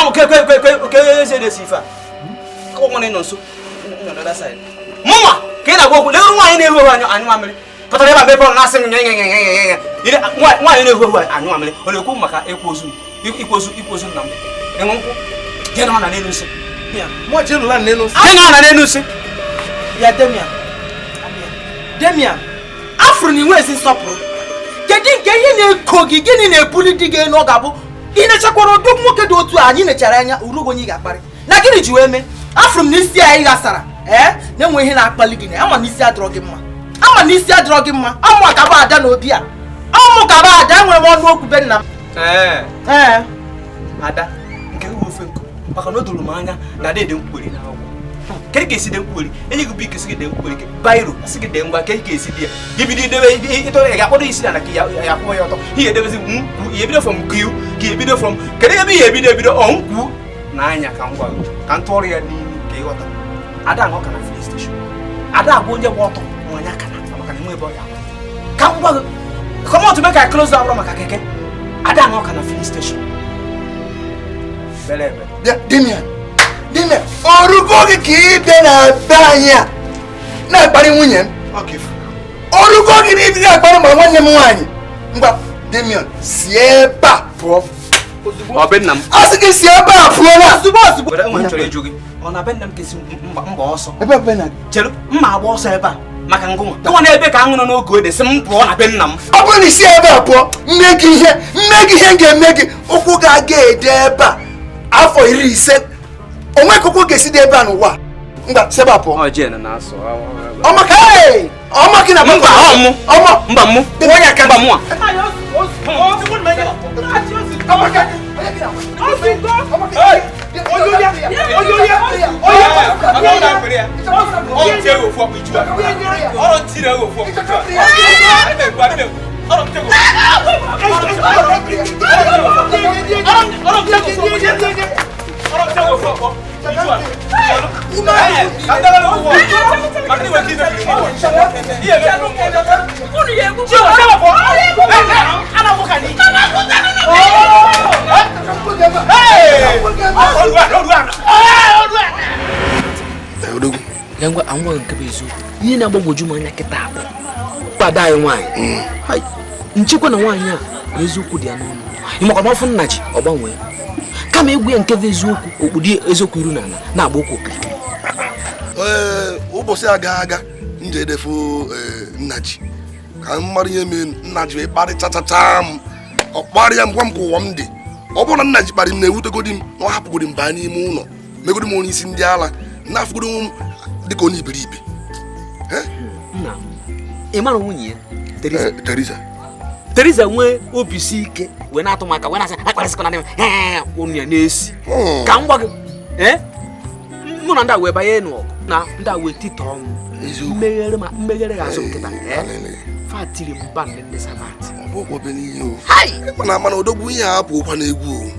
oke eze na-esi ife a nwanne nọ nso mụnwa ka ị na-agwa okwu leru nwaanyị na-ehu ehu anyụ mamịrị pụtara ebe a ebe ọ na-asị m nwaanyị na-ehu ehu anyụ mamịrị ọ na-ekwu maka ikwu ozu nna m enwe nkwụ jee na ọ na n'elu nsị na n'elu nsị ya Damian afụrụ na inwe ezi nsọpụrụ kedu nke ihe na-eko gị gịnị na-ebuli di gị elu ọ ga-abụ ị na-echekwara ụdị nwoke dị otu a anyị nechara anya urugo onye ị ga-akparị na gịnị ji wee mee afụrụ m na isi anyị ghasara na-enwe ihe na-akpali gị na ama na isi adịrọ gị mma amụ ka ba ada n'obi a amụ ka ba ada enwere m ọnụ okwu be nna m ada nke ofe nkụ maka na o doro m anya na dede mkpụrụ na agwụ kedu ka esi de mkpụrụ enye gị bụ ike si gị de mkpụrụ ke bairo si gị de ngwa ka esi dị ya ibido idebe ịtọ ya akpọrọ isi na ka ya akwụọ ya ọtọ ihe edebezi nkwu ya ebido from kiu ka ebido from kedu ebe ihe ebido ọ nkwu na anya ka ngwa ka ntụ ọrụ ya n'imi ka ịghọta ada aṅụ ka na filin steshọn ada agwa onye gba ọtọ nwanya aka na maka na enwe ebe ọ ya ka ngwa gị kọmọ tụme ka close abụrụ maka keke ada aṅụ ka na filin steshọn Damian ọrụgo gị ka ịbịa na be anyị a na-akparị nwunye m ọrụgo gị na ịbịa na-akparị ma nwanne m nwaanyị ngwa Damian si ebe a pụọ ọ be nna m asị gị si ebe a pụọ na ozugbo chọrọ ịjụ gị ọ na be nna m kesi mba ọsọ ebe be na chere mma agba ọsọ ebe a maka ngụnwa nwa na ebe ka aṅụ nọ n'oge ode si m pụọ na be nna m ọ bụrụ na isi ebe a pụọ mme gị ihe m ga-eme gị ụkwụ ga-aga ede ebe a afọ 15 onwe ka ụkwụ ga-esi dị ebe a n'ụwa mba sebe a pụọ ọmaka ọmaka na mba mụ onye aka mba mụ Ngwa anwa nke bụ eziokwu ihe na-agbagwoju m anya kịta abụ kwada anyị nwaanyị nchekwa na nwaanyị a na eziokwu dị ya n'ọnụ ịmakwa n'ọfụ nna ji ọ gbanwee kama egwu ya nke bụ eziokwu okpudi eziokwu iru n'ala na-agba okwu okirikiri ụbọchị aga nje edefu nna ji ka m mara ihe mee nna ji wee kparịchachacha m ọ kparịa m gwa m ka ụwa m dị ọ bụrụ na nna ji kparị m na-ewutegodi m na ọ hapụgodi m baa n'ime ụlọ megodi m onye isi ndị ala na-afụgodi m dịka onye iberibe nna ị mara nwunye ya Teresa nwee obi si ike wee na-atụ maka wee na-asị akparịsịkọ na onye ya na-esi ka m gwa gị mụ na ndị a wee banye n'ọgụ na ndị a wee titọọ m mmeghere ga-azụ nkịta fatiri mba ndị sabat mana odogwu ihe a apụ ụkwa n'egwu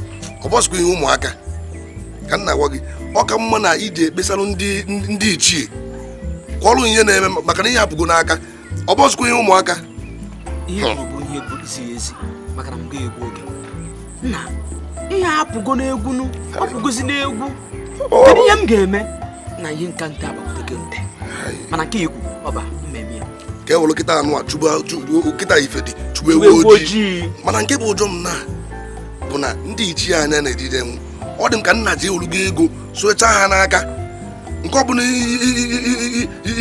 ọ bọsịkwa ihe ụmụaka ka nna gwa gị ọ ka mma na iji ekpesalụ ndị ichie kwọrụ ihe na-eme maka na ihe apụgo n'aka ọ bọsịkwa ihe ụmụaka ihe bụ ihe bụ isi ezi maka na m ga-egwu oge nna ihe apụgo n'egwu nụ ọ pụgozi n'egwu kedu ihe m ga-eme na ihe nka nte agbagoteke nte mana nke ikwu ọba mmemme ya ka e were kịta anụ a chụgbu kịta ife dị chụgbu ewu ojii mana nke bụ ụjọ m na bụ na ndị ichie anya na-ejide enwu ọ dị m ka nna ji ewurugo ego socha ha n'aka nke ọ bụla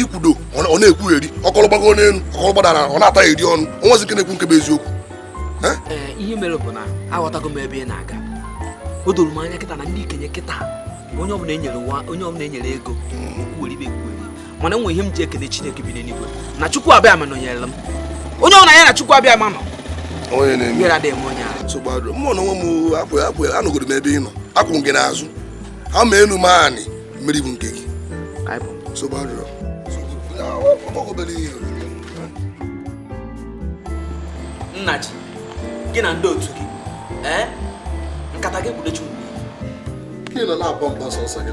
ikwudo ọ na-ekwugheri ọkọrọ gbago n'elu ọkọrọ gbadara ọ na-ata eri ọnụ onwezi nke na-ekwu nke bụ eziokwu ihe mere bụ na aghọtago m ebe ị na-aga o doro m anya kịta na ndị ikenye kịta onye ọbụla enyere ego okwuweribe mana enwe ihe m ji ekele Chineke bi n'eluigwe na Chukwu abịa ma nọnyere m onye ọbụla ya na Chukwu abịa ma nọ onye na-eme yara dị m onye ahụ nsogbu mmụọ na onwe m apụ anọgoro m ebe ị nọ akwụ m gị n'azụ ha ma enu m anị mmeri bụ nke gị nna ji gị na ndị otu gị nkata gị kwudechu gị nọ na-agba mgbasa ọsọ gị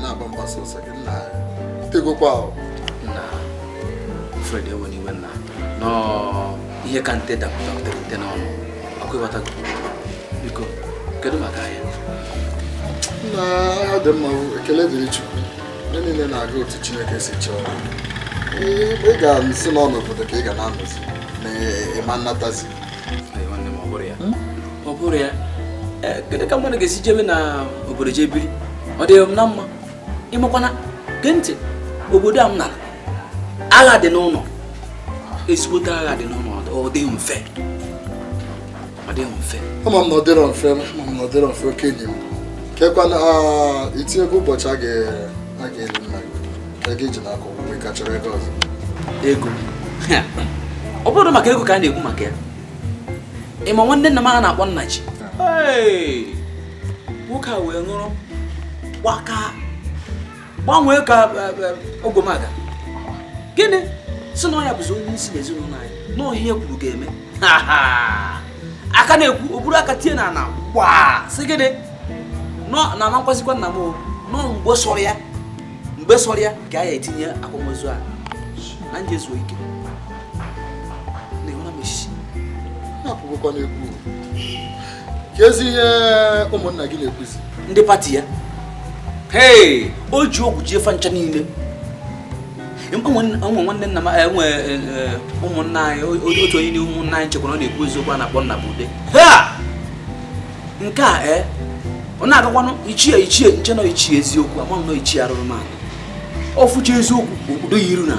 nna tegokwa nna Fred enwe n'iwe nna nọ ihe ka nte dapụtatere nte n'ọnụ ọkụ ịghọtago biko kedu maka ya nna ya dị mma ekele dịrị Chukwu ndị niile na-aga otu Chineke si chọọ ị ga-esi n'ọnọdụ ka ị ga na-anọzi na ịma nnatazi ọ bụrụ ya kedu ka mmadụ ga-esi jebe na obodo jee biri ọ dị m na mma ịmakwana gee ntị obodo a m nara agha dị n'ụlọ ezigbote agha dị n'ụlọ ọ dịghị mfe ama m na ọ dịrọ mfe okenye m kekwana itinyego ụbọchị a ga-eri nna ka gị ji n'aka ọgwụgwụ ka chọrọ ego ọzọ ego ọ bụrụ maka ego ka a na-ekwu maka ya ịma nwanne nna m a na-akpọ nna ji nwoke a wee ṅụrụ gbanwee ka ogwemaga gịnị si na ọ ya bụzi onye isi n'ezinụlọ anyị na ihe kwuru ga-eme aka na-ekwu o buru aka tie na ana gbaa si gịnị nọ na amakwazikwa nna m nọ mgbe sọrọ ya ka a ya etinye akwamozu a na nje zuo ike na-enwere m isi na-apụgokwa na-ekwu ka ezi ihe ụmụnna gị na-ekwuzi ndị pati ya o ji ogwu jie fa ncha niile ụmụ nwanne nna m enwe ụmụnna anyị otu onye n'ime ụmụnna anyị chekwara ọ na-ekwu eziokwu a na-akpọ nna bụ ude nke a ọ na-agakwanụ ichie nche nọ ichie eziokwu ama m nọ ichie arụrụmanụ ofuche eziokwu obodo ya iru na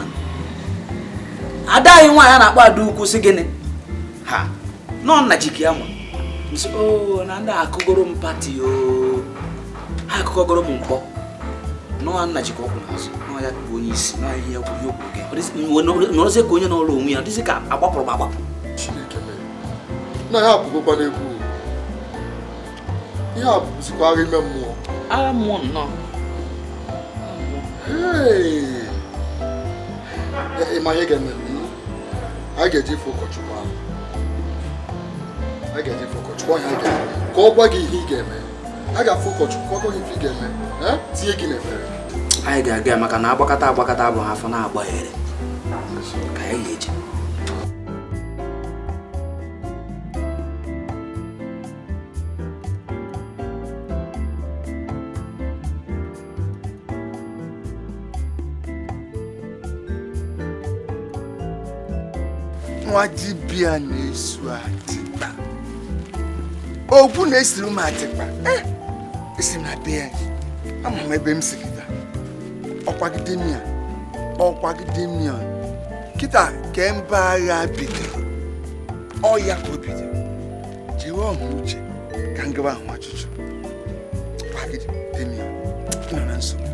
ada anyị nwaanyị a na-akpọ ada ukwu sị gịnị ha nọ nna jiki ya ma nsị na ndị akụgoro m pati ha akụkọgoro m mkpọ nọ nna jiki ọkwụ n'azụ nọ ya bụ onye isi nọ ihe okwu gị nọrọzie ka onye n'ụlọ onwe ya dịzị ka agbapụrụ m agbapụ Chineke na ya abụgokwa n'egwu ihe a bụzikwa agha ime mmụọ agha mmụọ nnọọ ịma ihe ga-eme a ga-eji ife ụkọchukwu ahụ a ga-eji ife ụkọchukwu ahụ ka ọ gwa gị ihe ị ga-eme a ga-afụ ụkọchukwu ọ gwa gị ife ị ga-eme tinye gị n'efere anyị ga-aga maka na agbakọta bụ ha afọ na-agbaghere ka anyị ga-eje nwa dibịa na-esu atịkpa ogwu na-esiri m atịkpa esi m na be ya ama m ebe m si kịta ọkwagide mia kịta ka mba agha bidoro ọya ka o bidoro jewe ọha uche ka m gaba ahụ achụchụ kwagide mia nọ na nsogbu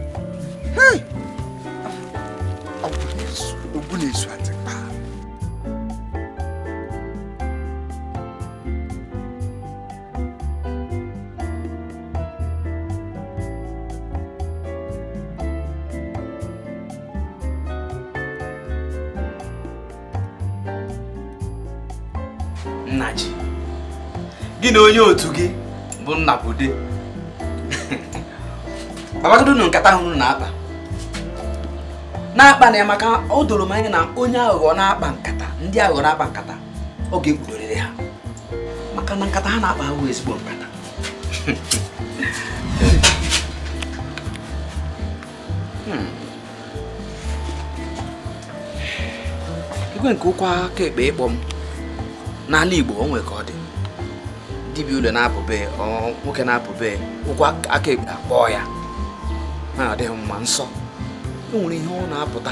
ogwu na-esu atịkpa Nnaji gị na onye otu gị bụ Nnabude babagodo na nkata ahụ na-akpa na ya maka o doro m anya na onye aghụghọ na-akpa nkata ndị aghụghọ na-akpa nkata ọ ga-ekpudorịrị ha maka na nkata ha na-akpa ahụ ezigbo nkata igwe nke ụkwa aka ekpe ịkpọ m n'ala Igbo o nwere ka ọ dị dibịa ụlọ na-apụbe nwoke na-apụbe ụkwụ aka ekpe akpọọ ya na-adịghị mma nsọ o nwere ihe ọ na-apụta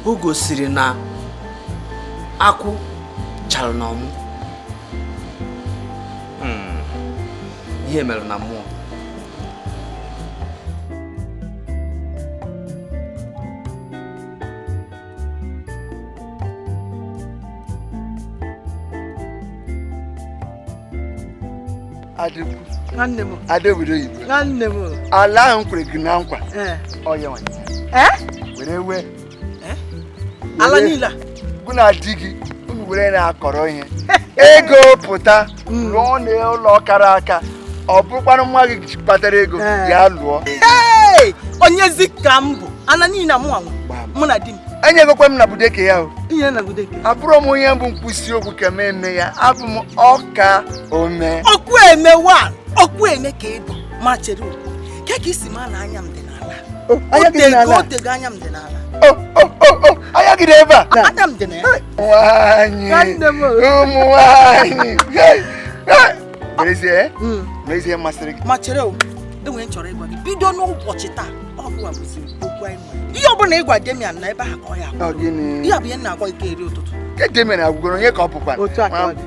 o gosiri na akwụ chara n'ọmụ ihe mere na mmụọ nwanne m ada obodo oyibo nwanne m ala ahụ kwere gị na nkwa ọya were wee ala niile gụ na di gị unu were na-akọrọ ihe ego pụta lụọ n'ụlọ kara aka ọ bụrụkwanụ nwa gị kpatara ego ya lụọ onye zi ka m bụ ala niile mụ na di m enyegokwa m Nnabude ka ya ihe Nnabude ka abụrụ m onye bụ mkpịsị okwu ka m eme ya abụ m ọka ome ọkụ eme ọkụ eme ka ịbụ ma chere ka isi ma na anya m dị n'ala otego anya m dị n'ala anya gị dị ebe a anya m dị na ya nwaanyị ụmụ nwaanyị mezie masịrị gị ma chere enwe m chọrọ ịgwa gị bido n'ụbọchị taa ọgwụ a bụziri okwu anyị nwere ihe ọbụla ịgwa Damian na ebe ha ka ọ ya ihe bụ ihe na-agwa ike eri ụtụtụ ke Damian agwụgoro onye ka ọ pụkwa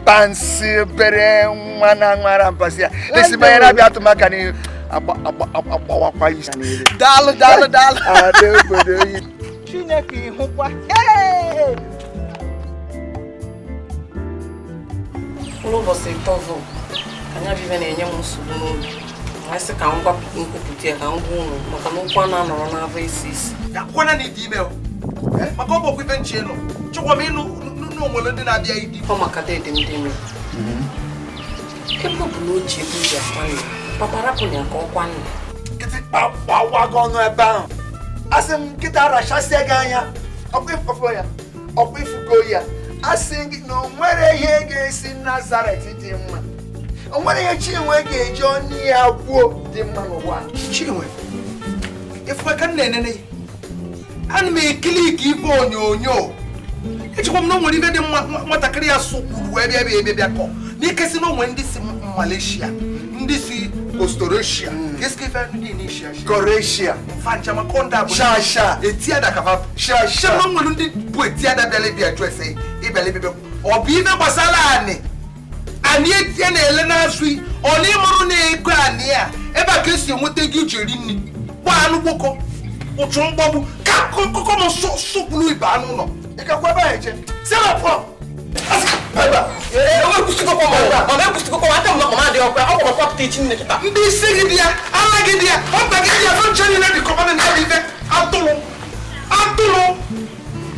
mpansi bere nwa na nwara mpasị ya esi banye na-abịa atụmaka n'ihu agbawakwa isi daalụ ada obodo oyi Chineke ịhụkwa ụbọchị tọvụ anya bibe na-enye m nsogbu n'obi asị ka m nkwupụta ya ka m gwa ụnụ maka na ụkwa na-anọrọ n'afọ isi kwana na ịdị ime maka ọ bụ okwu ife nchi ịnụ chọkwa m ịnụ n'onwere ndị na-abịa ịdị ọ maka dede ndị ime ebe ọ bụ na o ji ebe o ji akwanụ papa rapụrụ ya ka ọ kwanụ nkịtị gbawago ọnụ ebe ahụ asị m nkịta rachasịa gị anya ọkwa ifugo ya asị gị na o nwere ihe ga-esi Nazaret dị mma o nwere ihe Chinwe ga-eji ọnụ ya gwuo dị mma n'ụwa Chinwe ifuwe ka m na-enene ana m ekili ka ife onyonyo echekwa m na o nwere ife dị nwatakịrị ya sụkwuru wee bịa kọ n'ike si na o nwere ndị si Malaysia Ostorosia. Qu'est-ce qu'il fait nous dire Shia? Koresia. Fanchama konda bo. Shasha. Etia da kava. Shasha. Chama ngulu ndi bo etia da bele bi address e bele bi. Obi be kwasala ani. Ani etia na ele na asui. Oni muru na ego ani a. Eba kesi omotegi jeri ni. Wa anu boko. Otun bobu. Ka koko mo so bulu iba anu no. E ka kwa ba eje. Se la pro. Baba. Owe kustuko ko ma. Owe kustuko ko ata mo ma de okwa. Okwa ko teaching ne kita. Ndi sigidia, alagidia, obagidia function na di command na di ve. Atulo.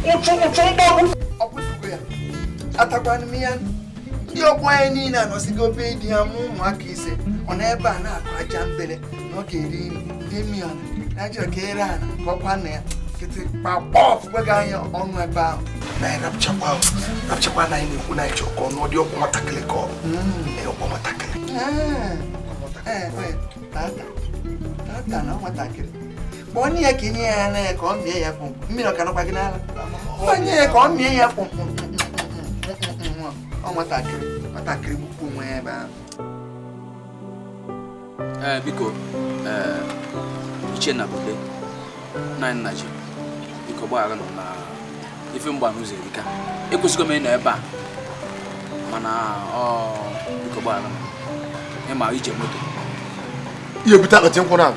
Ocho babu. Opusuko ya. Atakwan miyan. Ndi okwa eni na no sigope di amu mwaka ise. Ona ebe a na akwa jambele. No geri Damian. Na jo kera na kokwa na ya. Kiti pa bof gwega anya onu ebe a. Na rapchakwa na ini kuna ichoko no di okwa matakele ko. Okwa matakele. Wait. Tata na matakele. Boni ya kinye ya na ko mie ya pum. Mimi no kana kwa kinala. Boni ko mie ya pum. O matakele buku mwe ba. Biko iche na bude na nnaji biko gbaara no na ife mgba n'ụzọ erika ekwesịgo m ịnọ ebe a mana biko gbaara m ịma ije moto ihe bute akpati nkwụ na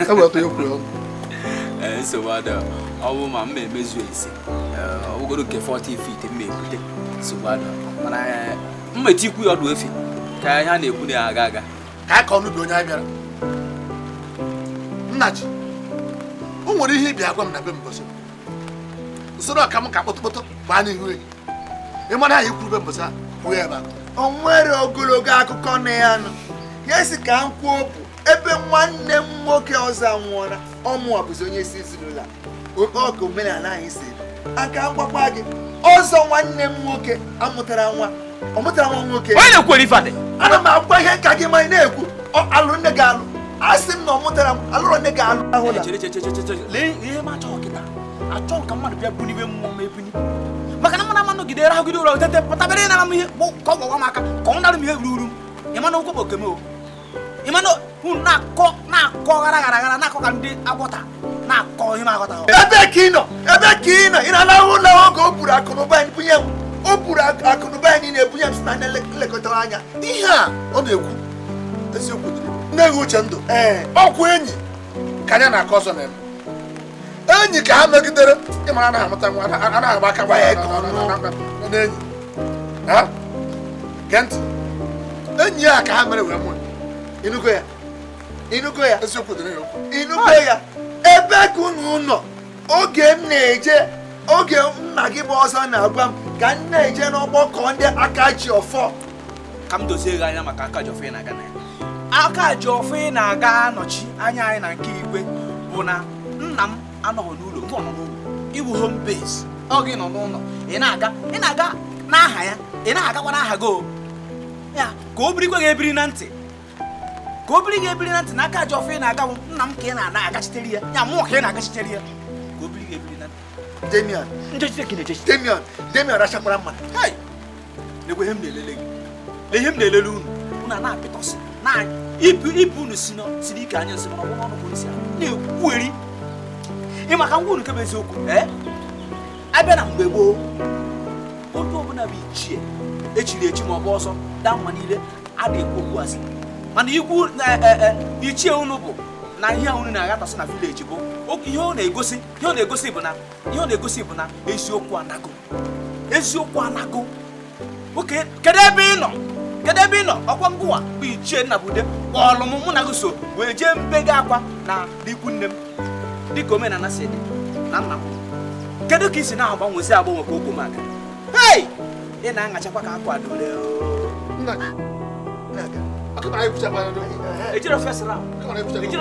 ewetụ ya kwuru nsogbu ada ọ bụ ma m emezu ise ogoro nke 40 feet m ebute nsogbu ada mana mmeti ikwu ya ọdụ efi ka ha na-ekwu na aga ka aka ọnụ bi onye anyị bịara nna ji o nwere ihe ịbịa agwa m na be mbọsị usoro ọka m ka kpọtụkpọtụ gbaa n'ihu ehi ịmara anyị kwuru be mbọsị kwuo ebe a O nwere ogologo akụkọ na ya nọ. Ya si ka m kwuo bụ ebe nwanne m nwoke ọzọ nwụọra ọmụ bụzi onye isi ezinụlọ a oke omenala anyị si aka mgbakwa gị ọzọ nwanne m nwoke amụtara nwa nwoke onye na-ekwere ife adị ana m agwa ihe ka gị ma ị na-ekwu alụ nne gị alụ asị m na ọ mụtara m alụrụ nne gị alụ ahụla lee ihe m achọghị kịta achọghị ka mmadụ bịa bunibe mmụọ m ebuni maka na mmadụ nọgide rahụgide ụlọ tete pụtabere ịnara m ihe ka ọ gwawa m aka ka ọ nara m ihe ruru m ịmana ụkwụ bụ oke m o ịmana unu na-akọ gara na-akọ ka ndị agbọta na-akọ ihe m aghọta ebe ka ị nọ ị na-alahụ ụlọ oge o buru akụnụba anyị bunye m o buru akụnụba anyị na-ebunye m si na nlekọtara anya ihe a ọ na-ekwu eziokwu nne-eghe uche ndụ ọkwụ enyi ka anya na-akọ ọzọ na-eme enyi ka ha megidere ịmara anaghị amụta nwa anaghị agba aka n'enyi gee ntị enyi ya ka ha mere wee mụọ inugo ya eziokwu dị n'okwu inugo ya ebe ka unu nọ oge m na-eje oge nna gị bụ ọzọ na-agwa m ka m na-eje n'ọgbakọ ndị aka ji ọfọ ka m dozie gị anya maka aka ji ọfọ ị na-aga na ya aka ji ọfọ ị na-aga anọchi anya anyị na nke igwe bụ na nna m anọghị n'ụlọ mụ nọ n'ụlọ iwu home base ọ gị nọ n'ụlọ ị na-aga n'aha ya ị na-agakwa n'aha gị ya ka o birikwa ga-ebiri na ntị na aka ji ọfọ ị na-aga bụ nna m ka ị na-agachitere ya mụọ ka ị na-agachitere ya ka o biri ga-ebiri na ntị Damian rachakwara mma lekwe ihe m na-elele gị lee ihe m na-elele unu na-apịtọsị na ibu unu siri ike anya nsị mana ọgbụgbọ ọnụ bụ isi na-ekwueri ị maka ngwa unu kebe eziokwu abịa na mgbe gboo onye ọbụla bụ ichie echiri echi ma ọ bụ ọzọ daa mma niile a na-ekwu okwu asị mana ikwu ichie unu bụ na ihe unu na-agatasị na vileji bụ ihe ọ na-egosi bụ na eziokwu anago oke kedu ebe ị nọ ọkwa ngụwa bụ ichie Nnabude kpọọlụ mụ na gị so wee jee mbe gị akwa na ikwu nne m dịka omenala si dị na nna m kedu ka ị si na-agbanwezi agbanwe ka okwu maka ị na-aṅachakwa ka akwa dole ejiro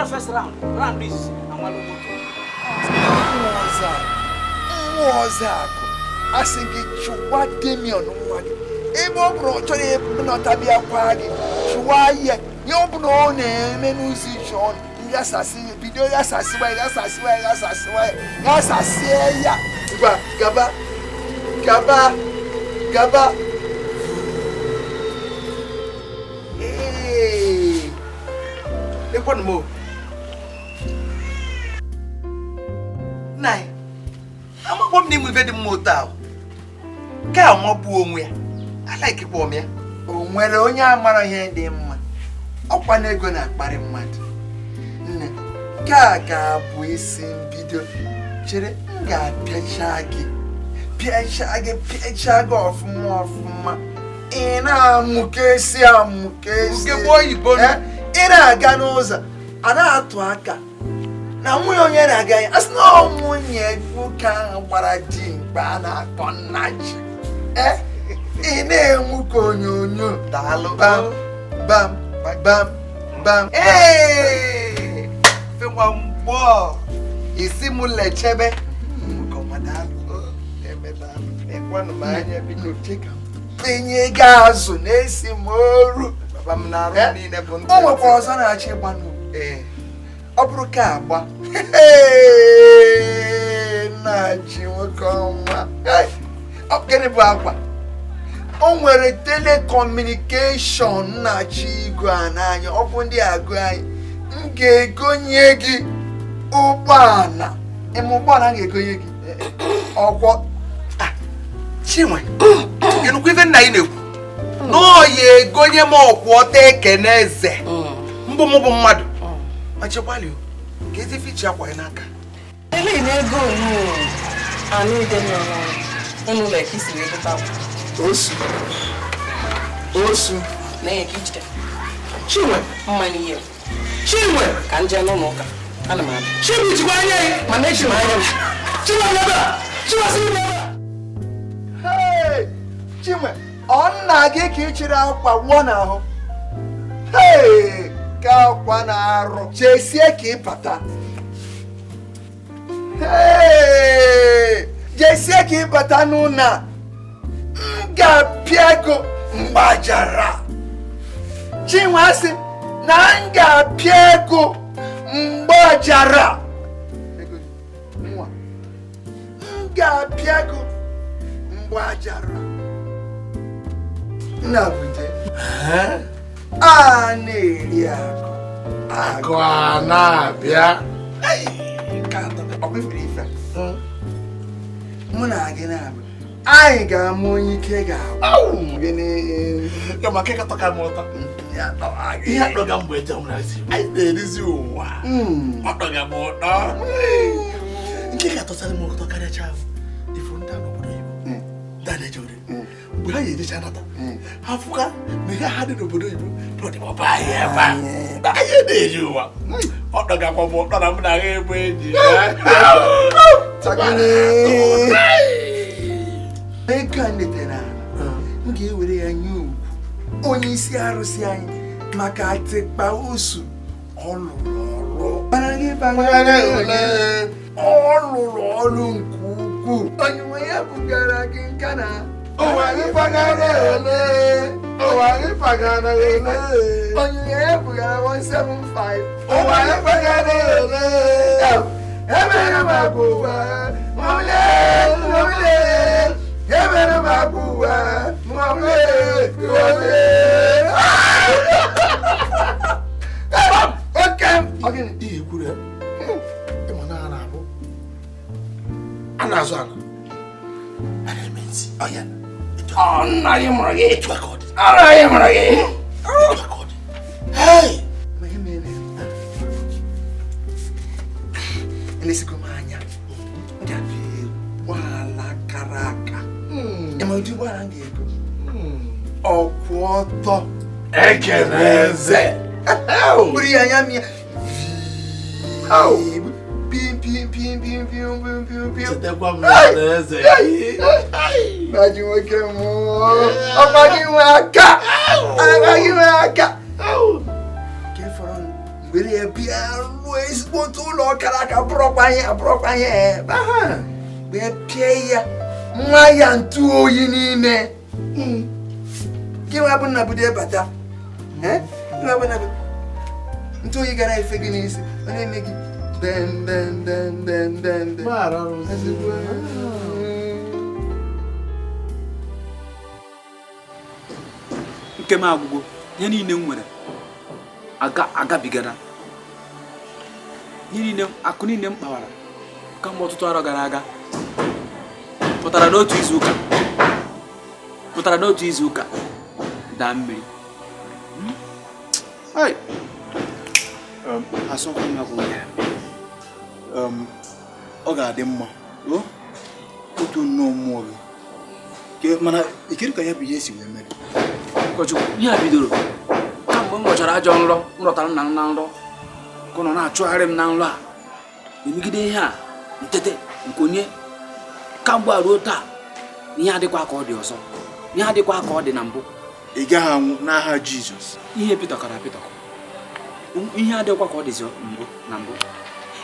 first round is anwalu moto nwa ọzọ akụ asị gị chụwa Damian nwa gị ebe ọ bụrụ ọ chọrọ ịnọtabịa kwa gị chụwa ya ihe ọ bụla ọ na-eme n'ụzọ iche ọnụ bido ghasasịwa ya ngwa gaba kwanu mo. Nai. Ama bom ni mu ve di mota. Ka mo bu onwe ya. I like bom ya. O nwere onye amara ihe dị mma. Ọkwa na ego na-akparị mmadụ. Nne, ka bụ isi mbido. Chere m ga-apịacha gị. Pịacha gị ọfụma. Ị na-amụkesi. Ugegbe oyibo. Ị na-aga n'ụzọ, a na-atụ aka na nwunye onye na-aga ya. Asị na nwunye nwoke ahụ gbara dimkpa a na-akpọ Nnachi. Ị na-enwu ka onyonyo. Daalụ. Bam. Fenwa mgbo. Isi m lechebe. Enye ga-azụ na-esi m oru. Papa m na-arụ niile bụ ntị. O nwekwa ọzọ na-achọ ịgbanụ. Ọ bụrụ ka agba. Nnachi nwoke ọma. Gịnị bụ agba? O nwere telecommunication Nnachi igwe a n'anya. Ọ bụ ndị agụ anyị. M ga-egonye gị ụgbọala. Ụgbọala m ga-egonye gị. Ọkwọ. Chinwe, ịnụkwa ife nna ị na-ekwu? N'oye egonye m ọkwọta Ekene eze. Mbụ m bụ mmadụ. Ma chekwalị o, ka ezi fichi akwa ya n'aka. Ele na-ego anụ ide n'ụlọ ka isi wee gota osu na-enye ka ijide. Chinwe, Mmanya ihe. Chinwe, Ka nje n'ụlọ ụka. Ana m abịa. Chinwe jikwa anya ya. Ma mechi m anya m. Chinwe bịaba! Chinwe si bịaba! Chinwe, ọ nna gị ka ị chịrị akwa wụọ n'ahụ. Ka akwa na-arụ. Jesie ka ị bata. Jesie ka ị bata n'ụlọ. M ga-apịa ego mgbajara. Chinwe asị na m ga-apịa ego mgbajara. M ga-apịa ego mgbajara. Nabute. A na-eri agụ a na-abịa. Mụ na gị na-abụ. Anyị ga-amụ onye ike ga-abụ. Maka ịkatọka m ụtọ. Ihe akpọga mgbe eji ọmụrụ ezi. Anyị na-erizi ụwa. Ọ kpọga m ụtọ. Nke ga-atọsara m ụtọ karịa chaa. Ifuru ndị a n'obodo Igbo. Ndị a na-eje ori. Mgbe ha ga-ejecha nata. Afụka na ihe ha dị n'obodo Igbo n'ọdịbọba anyị ebe a. Anyị na-eji ụwa. Ọ kpọgakwa m ụtọ na m na agha ebe eji. Ego a netere ala, m ga-ewere ya nye ugwu onye isi arụsị anyị maka atịkpa osu ọ lụrụ ọrụ nke ukwuu. Onye nwe ya bugara gị nka na onye ya bugara 175 emere m agụwa emere m agụwa Ihe kwuru ya ịma na a na-abụ a na-azụ ala a na-eme nsị ọya nna anyị mụrụ gị etu aka ọ dị ara anyị mụrụ gị etu aka ọ dị elesigo m anya m ga-abịa ụgbọala kara aka. Ịma ụdị ụgbọala m ga-ego ọkwụ ọtọ Ekene eze buru ya anya m ya chetakwa m na eze Maji nwoke m ọgbaghị nwe aka agaghị nwe aka nke fọrọ mgbere ya bịa ruo ezigbo otu ụlọ kara aka abụrọkwa ihe ebe ha mgbe pịa ya nwa ya ntụ oyi niile gị nwa bụ nnabudo bata ntụ oyi gara efe gị n'isi ọ na-eme gị nke m agwụgwọ ihe niile m nwere agabigara akụ niile m kpawara kamgbe ọtụtụ arọ gara aga pụtara n'otu izu ụka daa mmiri. Asọkwa m agwụ ya. Ọ ga-adị mma otu nnọọ mmụọ gị mana ikiri ka ya bụ ihe si wee mere. Ụkọchukwu, ihe a bidoro kamgbe m nwechara ajọ nrọ m rọtara nna m na nrọ ka ọ nọ na-achụgharị m na nrọ a emegide ihe a ntete nke onye kamgbe a ruo taa ihe adịkwa ka ọ dị ọzọ, ihe adịkwa ka ọ dị na mbụ. Ị gaghị anwụ n'aha Jizọs. Ihe pịtọkara ihe adịkwa ka ọ dịzi na mbụ.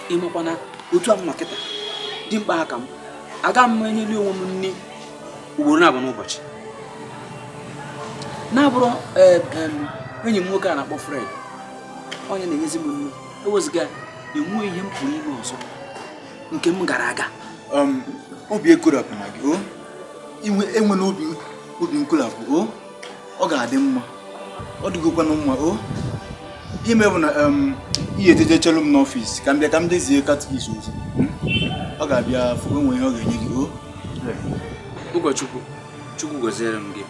Ịmakwa na otu a m nọ kịta dị mkpa aka m aga m enyeli onwe m nri ugboro na-abụ n'ụbọchị na-abụrụ enyi m nwoke a na-akpọ Fred onye na-enyezi m nri ewezụga enwe ihe m pụrụ ime ọzọ nke m gara aga. Obi ekorapụ na gị enwe na obi nkorapụ ọ ga-adị mma ọ dịgokwana mma ihe mebụ na ihe ejejechelu m n'ọfịs ka m bịa ka m dezie katikis ozi ọ ga-abịa fụ enwe ihe ọ ga-enye gị ụkọchukwu Chukwu goziere m gị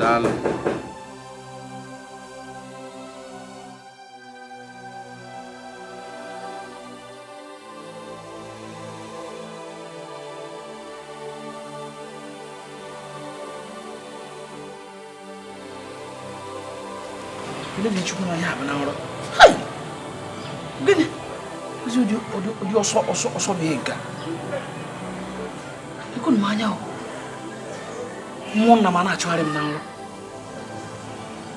daalụ. Gịnị Chukwu na ya bụ na nrọ? Gịnị? Ụdị ọsọ bụ ihe nke a. Ekwu m anya mmụọ nna m na-achụgharị m na nrọ.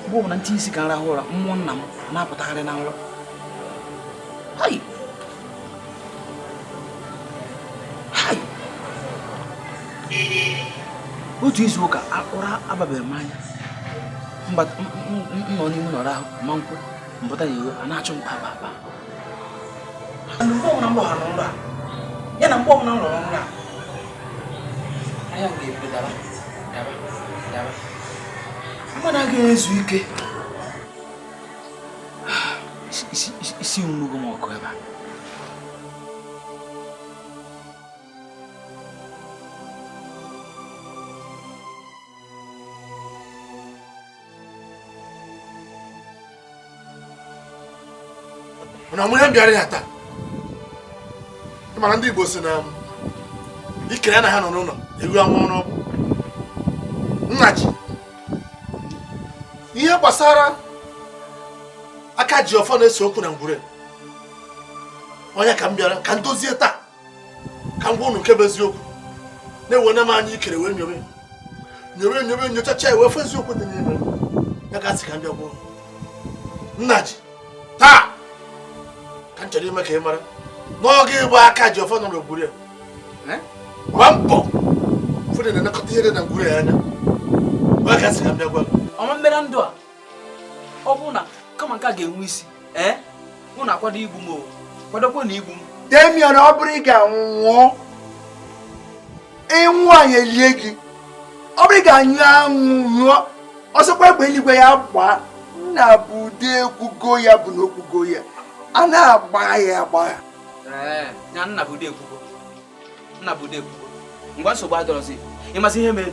Mgbe ọ bụ na ntị isi ka nrahụ ụra mmụọ nna m na-apụtagharị na nrọ. Otu izu ụka ụra ababeghị m anya nọ n'ime nọrọ ahụ ma nkwụ mpụta ya a na-achụ mkpa mgbe ọbụla m lọghara nrọ a ya na mgbe ọbụla m lọrọ nrọ a anya m ga-ebido daba mmadụ agaghị ezu ike isi nnugo m ọkụ ebe a. Mana mụ ihe m bịara ya taa mana ndị Igbo si na ikere na ha nọ n'ụlọ ewu anwụ ọrụ ọgwụ nna ji ihe gbasara aka ji ọfọ na-ese okwu na ngwure onye ka m bịara ka m dozie taa ka m gwa unu nke bụ eziokwu na-ewe na m anya ikere wee nyobe nyochacha ya wee fụ eziokwu dị n'ime ya gasị ka m bịa gwuo nna ji taa ka m chọrọ ime ka ị mara n'oge ịbụ aka ji ọfọ nọ n'ogburu ya gba mbọ ụfọdụ na-elekọta ihe dị na ngwuru ya anya ọ gasị ka m bịa gwa ọma mmere ndụ a ọ bụ na kama nke a ga-enwe isi mụ na akwado igbu m kwadokwa na igbu m Damian ọ bụrụ ị ga-anwụọ ịnwụ anyị elie gị ọ bụrụ ị ga-anyụ anwụ nyụọ ọsọkwa egbe eluigwe ya gbaa nna bụ ụdị ekwugo ya bụ na okwugo ya a na-agba ya agba ya nna bụ ụdị ekwugo ngwa nsogbu adọrọzi ịmasị ihe mere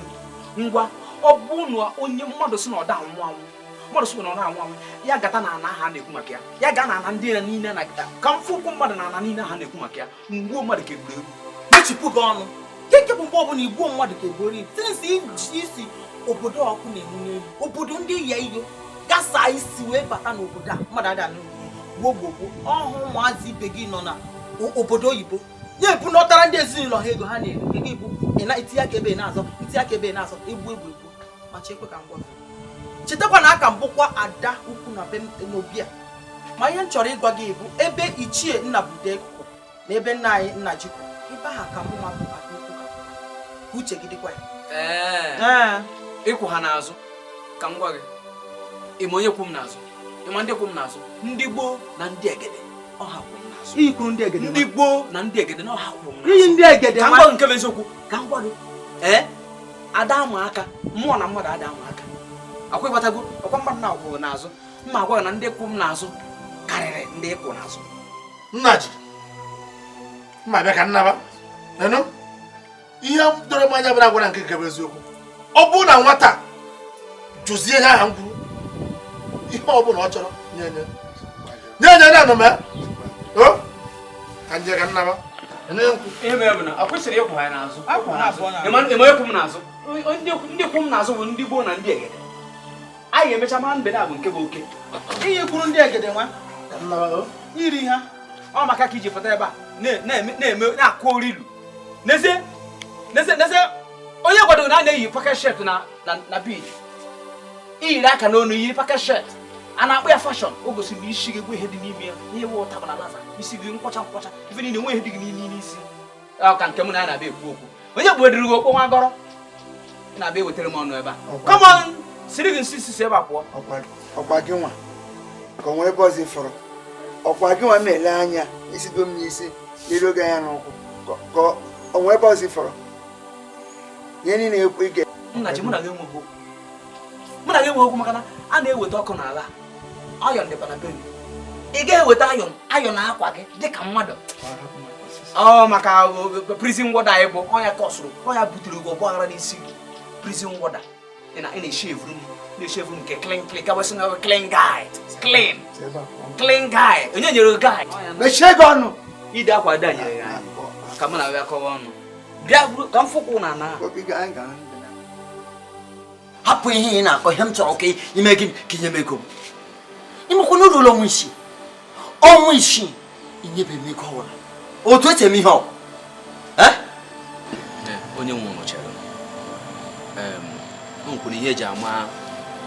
ngwa ọ bụ na onye mmadụ si na ọ da anwụ anwụ mmadụ si na ọ na-anwụ anwụ ya gata na ana ha na-ekwu maka ya ga na ana ndị ya niile na gata ka mfụ ụkwụ mmadụ na ana niile ha na-ekwu maka ya mgbuo mmadụ ka egburu egbu mechipụ gị ọnụ nke bụ mgbe ọbụla igbuo mmadụ ka egburu ibu sinsi isi obodo ọkụ na-enwu n'elu obodo ndị ya iyo gasa isi wee bata n'obodo a mmadụ ada gbogbo ọhụ ụmụazị ibe gị nọ na obodo oyibo ya ebu n'ọtara ndị ezinụlọ ha ego ha na-eri gị bụ itinye aka ebe na-azọ egbu ma chekwe ka ngwa chetakwa na aka mbụkwa ada ukwu na be n'obi a ma ihe m chọrọ ịgwa gị bụ ebe ichie Nnabude kwụ na ebe nna anyị nna jikọ ebe ahụ ka mụ ma bụ ada ukwu ka uche gị dịkwa ya ịkwụ ha n'azụ ka m gwa gị ịma onye kwu m n'azụ ịma ndị kwu m n'azụ ndị gboo na ndị egede ọha kwụ m n'azụ iyi kwuru ndị egede ndị gboo na ndị egede na ọha kwụ m n'azụ iyi ndị egede ka m gwa gị nke bụ eziokwu ka m gwa gị ada ama aka mmụọ na mmadụ ada ama aka akwa ịgbatago ọkwa mmadụ na-akwụghị n'azụ mma agwa gị na ndị kwụ m n'azụ karịrị ndị ịkwụ n'azụ. Nna ji mma bịa ka nnaba enu ihe doro m anya bụ na gwara nke bụ eziokwu. Ọ bụrụ na nwata jụzie ihe aha m kwuru ihe ọ bụla ọ chọrọ nye na anụ m ka nje ka nnaba ihe mere bụ na ọ kwesịrị ịkwụ ha n'azụ. Ịma ekwu m n'azụ. Ndị kwụ m n'azụ bụ ndị gboo na ndị egede. Anyị ga-emecha mara mbe na bụ nke bụ oke. Ihe kwuru ndị egede nwa iri ha ọ maka ka iji pụta ebe a na-akụ orilu n'ezie onye gwado na a na-eyi paket shet na beach iyiri aka n'onu yiri paket shet a na-akpọ ya fashọn o gosiri isi gị gwe ihe dị n'ime ya ihe wụ ụtaba na laza isi gị nkwọcha ife niile nwe ihe dị gị n'ime isi ka nke m na ya na-abịa ekwu okwu onye gbediri gị okpo nwa gọrọ na-abịa ewetara m ọnụ ebe a kọmọn siri gị nsi si ebe a pụọ ọkwa gị nwa ka o nwee ebe ọzọ ịfọrọ ọkwa gị nwa na-ele anya isigo m n'isi lere oge anya n'ụkwụ ka o nwee ebe ọzọ ịfọrọ ihe niile ekwe ige nna ji mụ na gị enwe okwu maka na a na-eweta ọkụ n'ala ayọn dịkwa na be gị ị ga-eweta ayọn na akwa gị dịka mmadụ maka prison warder anyị bụ ọnya kọsụrụ ọnya butere gị ọgba aghara n'isi gị prison warder ị na-eshevuru nke clean ka wesị na clean guy onye nyere guy mechie gị ọnụ ide akwa da nyere ya ka mụ na ya kọwa ọnụ bịa ka m fụkwụ na na hapụ ihe ị na-akọ ihe m chọrọ ka ime gị ka inye m ego m imekwa n'ụlọ ọnwa isii inyebe m ego ọwụla otu esi eme ihe ọ onye nwe ụlọ chere o nkwere ihe eji ama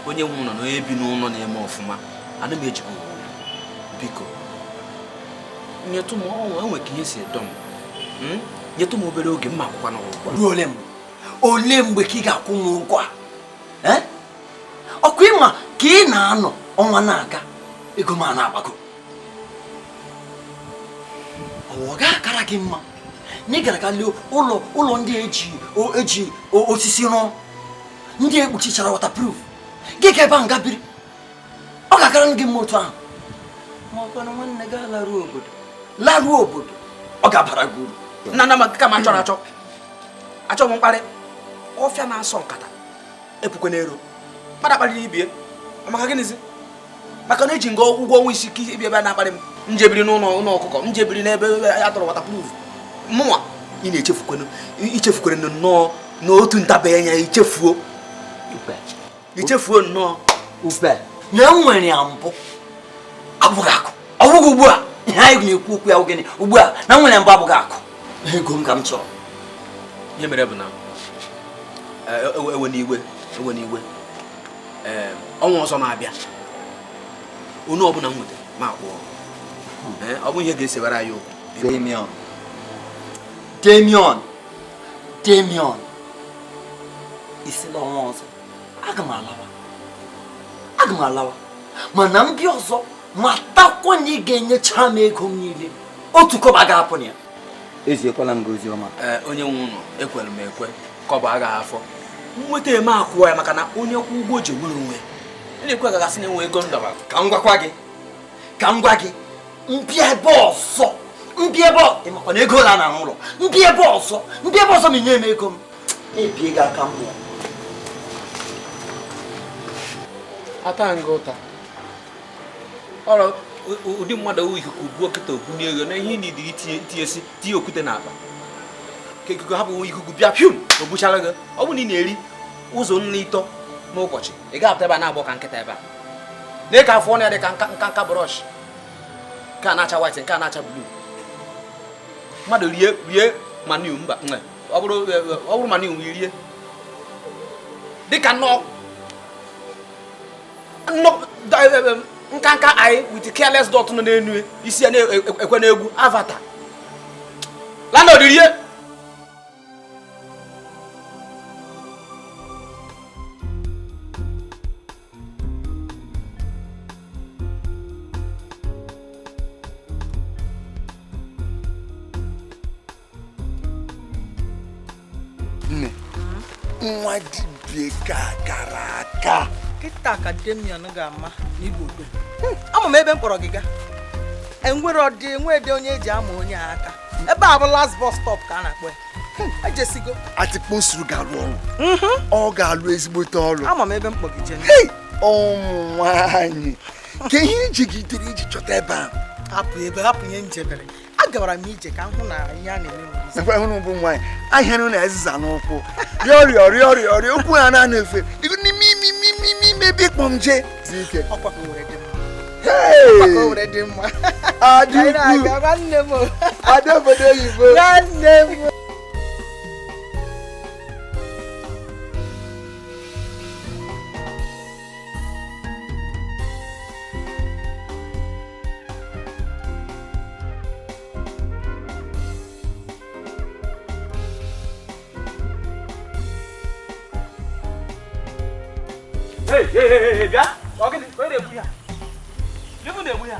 onye nwe ụlọ na onye bi n'ụlọ na-eme ọfụma ana m ejikwa biko nyetụ m ọnwa enwe ka ihe si edo m nyetụ m obere oge mma akwụkwọ n'ụgwọ ruo ole mgbe ka ị ga-akwụ m ụgwọ a ọkụ ịma ka ị na-anọ ọnwa na-aga ego m a na-agbago ọ ga-akara gị mma na ị gara ka lee ụlọ ndị eji osisi rụọ ndị ekpuchichara waterproof gị ka ebe ahụ ga biri ọ ga-akara gị mma otu ahụ ma ọkwa na nwanne gị laruo obodo ọ ga-abara gị uru nna ka ma achọ m mkparị ọfịa na-asọ nkata epukwe n'ero mmadụ akparịrị ibie maka gịnịzi maka na eji nga ụgwọ ọnwa isi ike ibi ebe a na-akparị m njebiri n'ụlọ ọkụkọ njebiri n'ebe a tọrọ waterproof mụnwa ị na-echefukwere nnọọ n'otu ntabe anya ichefuo nnọọ na nwere ya mbụ abụghị akụ ọ bụghị ugbu a ihe anyị na-ekwu okwu ya ogene ugbu a na nwere mbụ abụghị akụ ego m ka m chọrọ ihe mere bụ na ewe n'igwe ọnwa ọzọ na-abịa onye ọbụla m nwetara ma akwụọ ọ bụ ihe ga-esewara anyị okwu Damian isi n'ọnwa ọzọ aga m alawa mana mbịa ọzọ matakwa na ị ga-enyecha m ego m niile otu kọba ga-apụ na ya eziekwala m gozi ọma onye nwe ụlọ ekwere m ekwe kọba agaghị afọ nweta eme akwụọ ya maka na onye kwụ ụgwọ ji nwere onwe na-ekwe gagasị na-enwe ego ndaba ka m gwa gị mbịa ebe ọzọ ịmakwa na ego ụlọ na ụlọ mbịa ebe ọzọ ma nye m ego m na-ebie gị aka mmụọ ata nga ụta ọrụ ụdị mmadụ owu ikuku buo kịta okwu n'ego na ihe n'idiri tinye okwute n'akpa ka ikuku hapụ ikuku bịa pium o buchara gị ọ bụ na ị na-eri ụzọ nri ịtọ n'ụbọchị ị ga-apụta ebe a na-agbọ ka nkịta ebe a na ka afọ ọnụ ya dị ka nka brọsh nke a na-acha white nke a na-acha blue mmadụ rie maniu mba ọ bụrụ maniu rie dịka nkanka anyị with careless dot nọ n'enu isi ya na-ekwe n'egwu avatar landlord rie nwa dibie ka gara aka kịta ka Damian ga-ama n'igbo ama m ebe m kpọrọ gị ga enwede onye eji ama onye aka ebe a bụ last bus stop ka a na-akpọ ya ejesigo Atikpo suru ga-alụ ọrụ ọ ga-alụ ezigbote ọrụ ama m ebe mkpọgije ụmụ nwaanyị ka ihe ijigidere iji chọta ebe ahụ hapụ ihe njebere agawara m ije ka m hụ na ihe a na-eme ekwe hụrụ bụ nwaanyị ahịarụ na eziza n'ụkwụ rịọrịọ okwu ha na-efe igu n'ime ime ebe ịkpọ m jee ọkwa were dị mma nwanne m ada obodo oyibo nwanne m Hey, bia. Ogini, ko de buya. Libu de buya.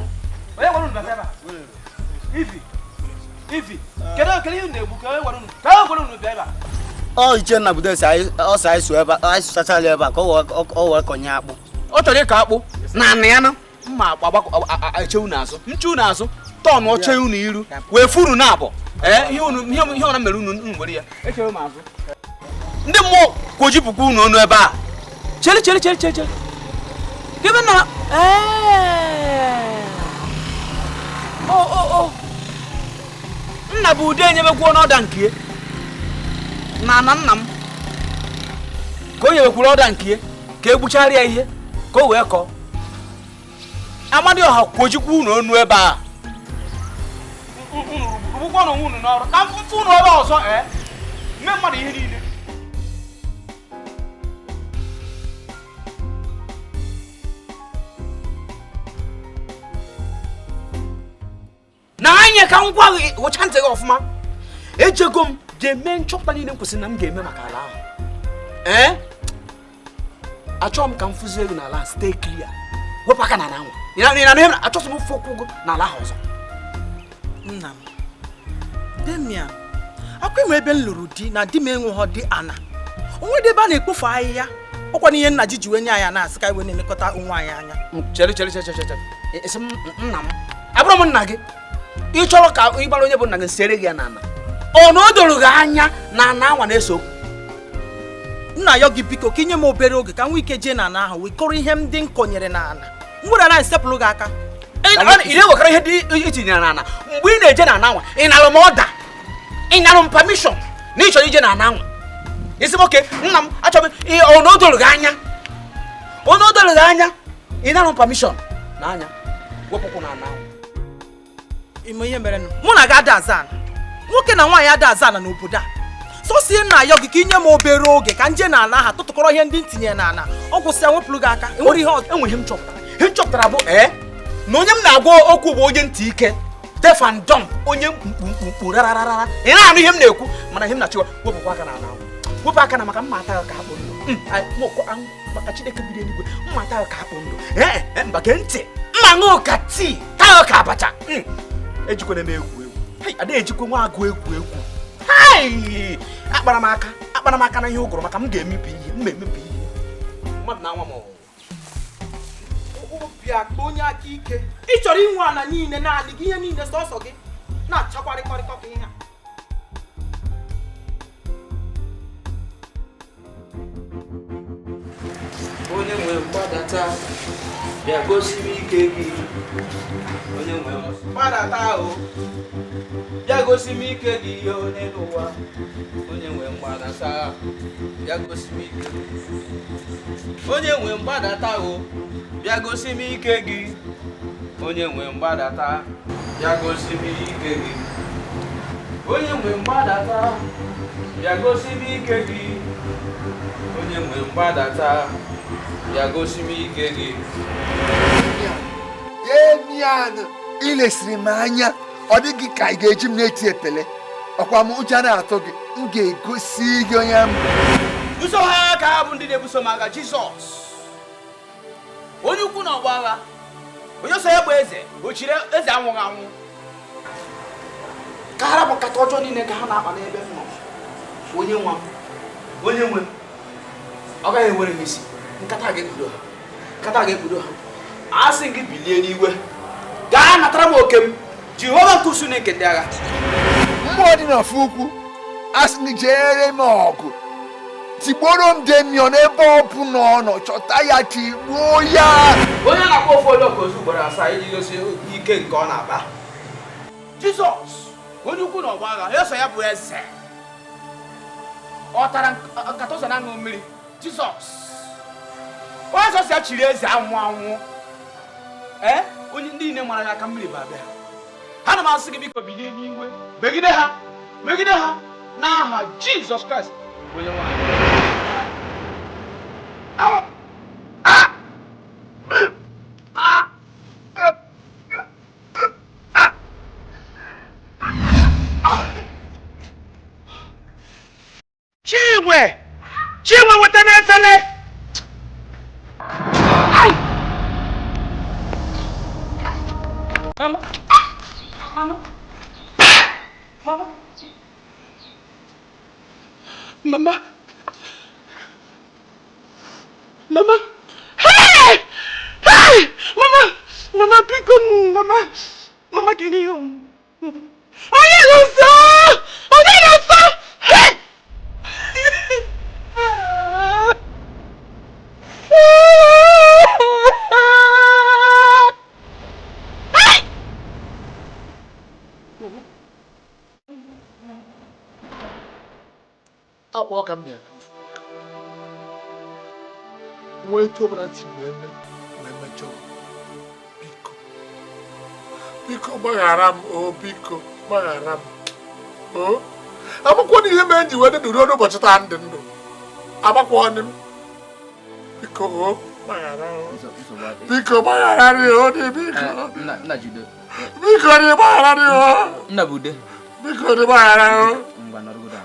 Oya warun ba saba. Ifi. Kele yu de bu ko warun. Ka warun no bia ba. O ije na budo sai o sai su eba, ai su chacha le eba ko o konya akpu. Ọ chọrọ ịkọ akpụ na anị ya na mma achewu n'azụ nchu n'azụ tọn oche unu iru wee furu na abọ ihe ọ na mere unu nwere ya echewu m azụ ndị mmụọ kwojipụkwa unu ọnụ ebe a chere gebe na nna bụ ude enyebekwa n'ọda nke na nna m ka o nyebekwuru ọda nke ka egbuchara ya ihe ka o wee kọọ Amadioha kwojikwa unu ọnụ ebe a Rubukwa no unu n'ọrụ ka mfu unu ebe ọzọ mme mmadụ ihe niile na anya ka ngwa wecha ntị gị ọfụma ejego m ga-eme nchọpụta niile m kwesịrị na m ga-eme maka ala ahụ achọrọ m ka m fụzie ego n'ala stay clear wepụ aka na anwa achọsọ m ofe ụkwụ n'ala ahụ ọzọ nna m Damian akwa ime ebe m lụrụ di na di m enweghị dị ana onwe dị ebe a na-ekpofu ahịhịa ọkwa n'ihe nna ji jiwe nye anya na-asị ka iwe na-elekọta onwe anyị anya chere esi m nna m abụrụ m nna gị ị chọrọ ka ịgbara onye bụ nna gị sere gị ya n'ala ọ na o doro gị anya na ana anwa na-eso nna ya gị biko ka inye m obere oge ka nwa ike jee na ana ahụ wee kọrọ ihe m dị nkọnyere na ana nwere na esepụrụ gị aka ị na-ewekọrọ ihe dị itinyere na ana mgbe ị na-eje na ana anwa ị narụ m ọda ị narụ m permission na ị chọrọ ije na ana anwa isi m oke nna m achọghị ọ na o doro gị anya ị narụ m permission na anya wepụkwụ na ana anwa ime ihe mere mụ na gị ada azana nwoke na nwaanyị ada azana n'obodo a sosie nna ya gị ka inye m obere oge ka nje na ana ha tụtụkọrọ ihe ndị ntinye na ana ọ gwụsịa wepụrụ gị aka enwere ihe enweghị m chọpụtara bụ na onye m na-agwa okwu bụ onye ntị ike deaf and dumb onye mkpumkpu rararara ị na-anụ ihe m na-ekwu mana ihe m na-achịwa wepụkwa aka na ana wepụ aka na maka mmata ka akpụ ndụ maka Chineke bido eluigwe mmata ka akpụ ndụ mba gee ntị mma ṅụ ka tii taa ka abacha ejikwana m egwu ada ejikwa nwa agụ egwu akpara m aka na ihe ụgụrụ maka m ga-emebi ihe emebi ihe mmadụ na anwa m obi akpa onye aka ike ị chọrọ inwe ana niile naanị gị ihe niile sọsọ gị na-achakwarịkọrịkọ ka ihe a onye nwe mgbadata bịa gosi m ike gị onye nwe mgbadata o bịa gosi m ike gị ihe onye n'ụwa onye nwe mgbadata bịa gosi m ike gị onye nwe mgbadata o bịa gosi m ike gị onye nwe mgbadata bịa gosi m ike gị onye nwe mgbadata bịa gosi m ike gị onye nwe mgbadata bịa gosi m ike gị Damian ilesiri m anya ọ dịghị ka ị ga-eji m na-eti epele ọkwa m ụjọ na-atụ gị m ga-egosi gị onye m buso ha ka ha bụ ndị na-ebuso m agha Jizọs onye ukwu na ọgba agha onye so ya bụ eze ochiri eze anwụghị anwụ ka ha bụ nkata ọjọọ niile ka ha na-akpa n'ebe m nọ onye nwe m ọ gaghị ewere m isi nkata ga-ekpudo ha a sị gị bilie n'iwe gaa natara m oke m Jehova nkusu na nke ndị agha mmụọ dị n'ofu ukwu asị gị jere m ọgụ tigboro m Damian ebe ọ bụ n'ọnọ chọta ya tigbuo ya. onye na-akpọ ofu onye ọkọzi ugboro asaa iji gosi ike nke ọ na-akpa. Jizọs onye ukwu na ọgba agha eso ya bụ eze ọ tara nkata ụzọ na-aṅụ mmiri. Jizọs onye ọzọ si ya chiri eze anwụ anwụ onye ndị niile mara ya aka mmiri bụ abịa. Ha na m asị gị biko bilie n'iwe megide ha n'aha Jizọs Kraịst onye nwanyị. Chinwe weta n'efele. Mama. Hey! Mama, biko mama kini yo. Oye lo so! Hey! Welcome here. Wait over until women mature. Biko magaram biko magaram akwụkwọ n'ihe mee nji wede duru n'ụbọchị taa ndị ndụ agbakwa ọnụ m biko biko maghararị dị biko nna jide biko dị maghararị nna bude biko dị maghararị ngwa nọrọgodo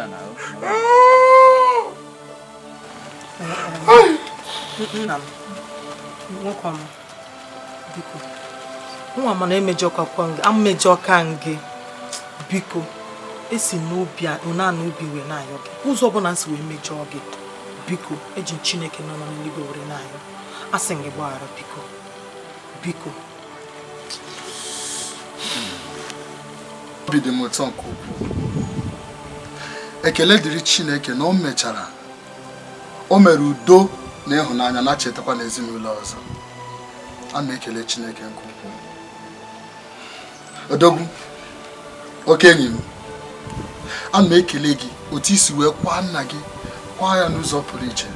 ana nna m nwoke ọma biko nwa mana amejọ ka ngị biko esi n'obi ụnana obi wee na-ayọ gị ụzọ ọbụla nsi wee mejọọ gị biko eji Chineke nọ n'eluigwe were na-ayọ asị gị gbaghara biko obi dị m ụtọ nke ukwuu. Ekele dịrị Chineke na o mere udo na ịhụnanya na-chetakwa n'ezinụlọ ọzọ. A na-ekele Chineke nke ukwuu. Odogwu okenye m, a na-ekele gị otu isi wee kwa nna gị kwa ya n'ụzọ pụrụ iche.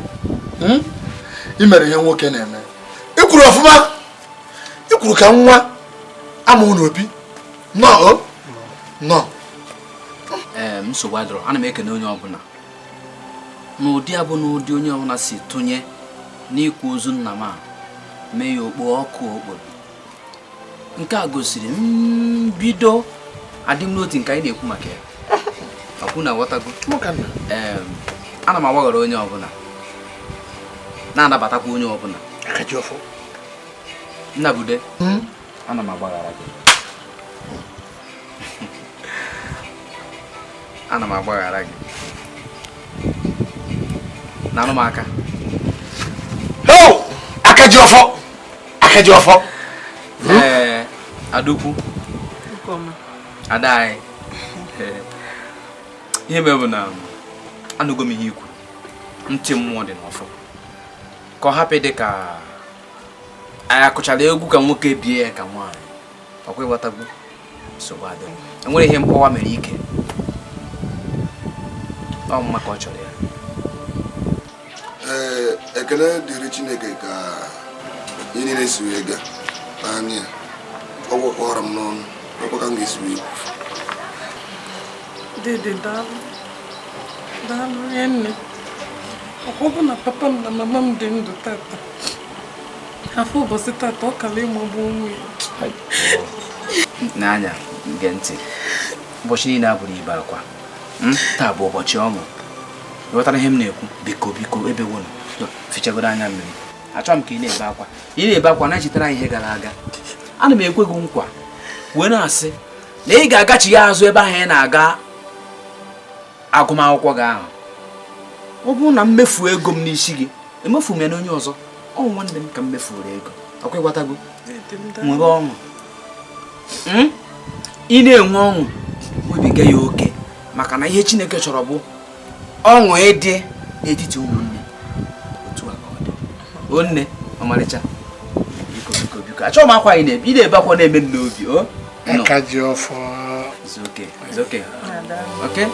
I mere ihe nwoke na-eme. I kwuru ọfụma, I kwuru ka nwa amụ n'obi nọ nsogbu adọrọ. Ana m ekene onye ọbụla n'ụdị abụ n'ụdị onye ọbụla si tụnye n'ikwu ozu nna m a mee ya okpo ọkụ okporo. Nke a gosiri mbido adịm n'otu nke anyị na-ekwu maka ya. Ọkwụ na ghọtago. Ana m agbaghara onye ọbụla na-anabatakwa onye ọbụla. Nna bude ana m agbaghara gị. Ana m agbaghara gị na anụmaka. Aka ji ọfọ Adukwu ada anyị ihe mere bụ na anụgo m ihe ikwu ntị mmụọ dị n'ọfọ ka ọ hapụ dị ka anyị akụchara egwu ka nwoke bie ya ka nwaanyị. Ọkwa ịghọtagbu nsogbu adịghị. Enwere ihe mkpọwa mere ike ọ mma ka ọ chọrọ ya. Ekele dịrị Chineke ka ihe niile si wee gaa n'anya ọ gwọkwara m n'ọnụ ọkwa ka m ga-esi wee ikwu. Dede daalụ nne. Ọkwa bụ na papa m na mama m dị ndụ tata afọ ụbọchị tata ọ kala ịmagbu onwe ya. N'anya nge ntị ụbọchị niile abụrụ ibe akwa. Taa bụ ụbọchị ọṅụ. Ịghọtara ihe m na-ekwu? Biko ebewonu fichagoro anya mmiri. Achọrọ m ka ị na-ebe akwa. Ị na-ebe akwa na-echetara ihe gara aga. Ana m ekwe gị nkwa wee na-asị na ị ga-agachi ya azụ ebe ahụ ị na-aga agụmakwụkwọ gị ahụ. Ọ bụrụ na mmefu ego m n'isi gị emefu m ya n'onye ọzọ, ọ nwanne m ka m mefuru ego. Akwa ịghọtago nwere ọṅụ ị na-enwe ọṅụ webiga ya oke maka na ihe Chineke chọrọ bụ ọṅụ ịdị n'etiti ụmụnne otu a ka ọ dị onne ọmarịcha biko achọghị m akwa ị na-ebe akwa na-eme n'obi o aka ji ọfọ it's okay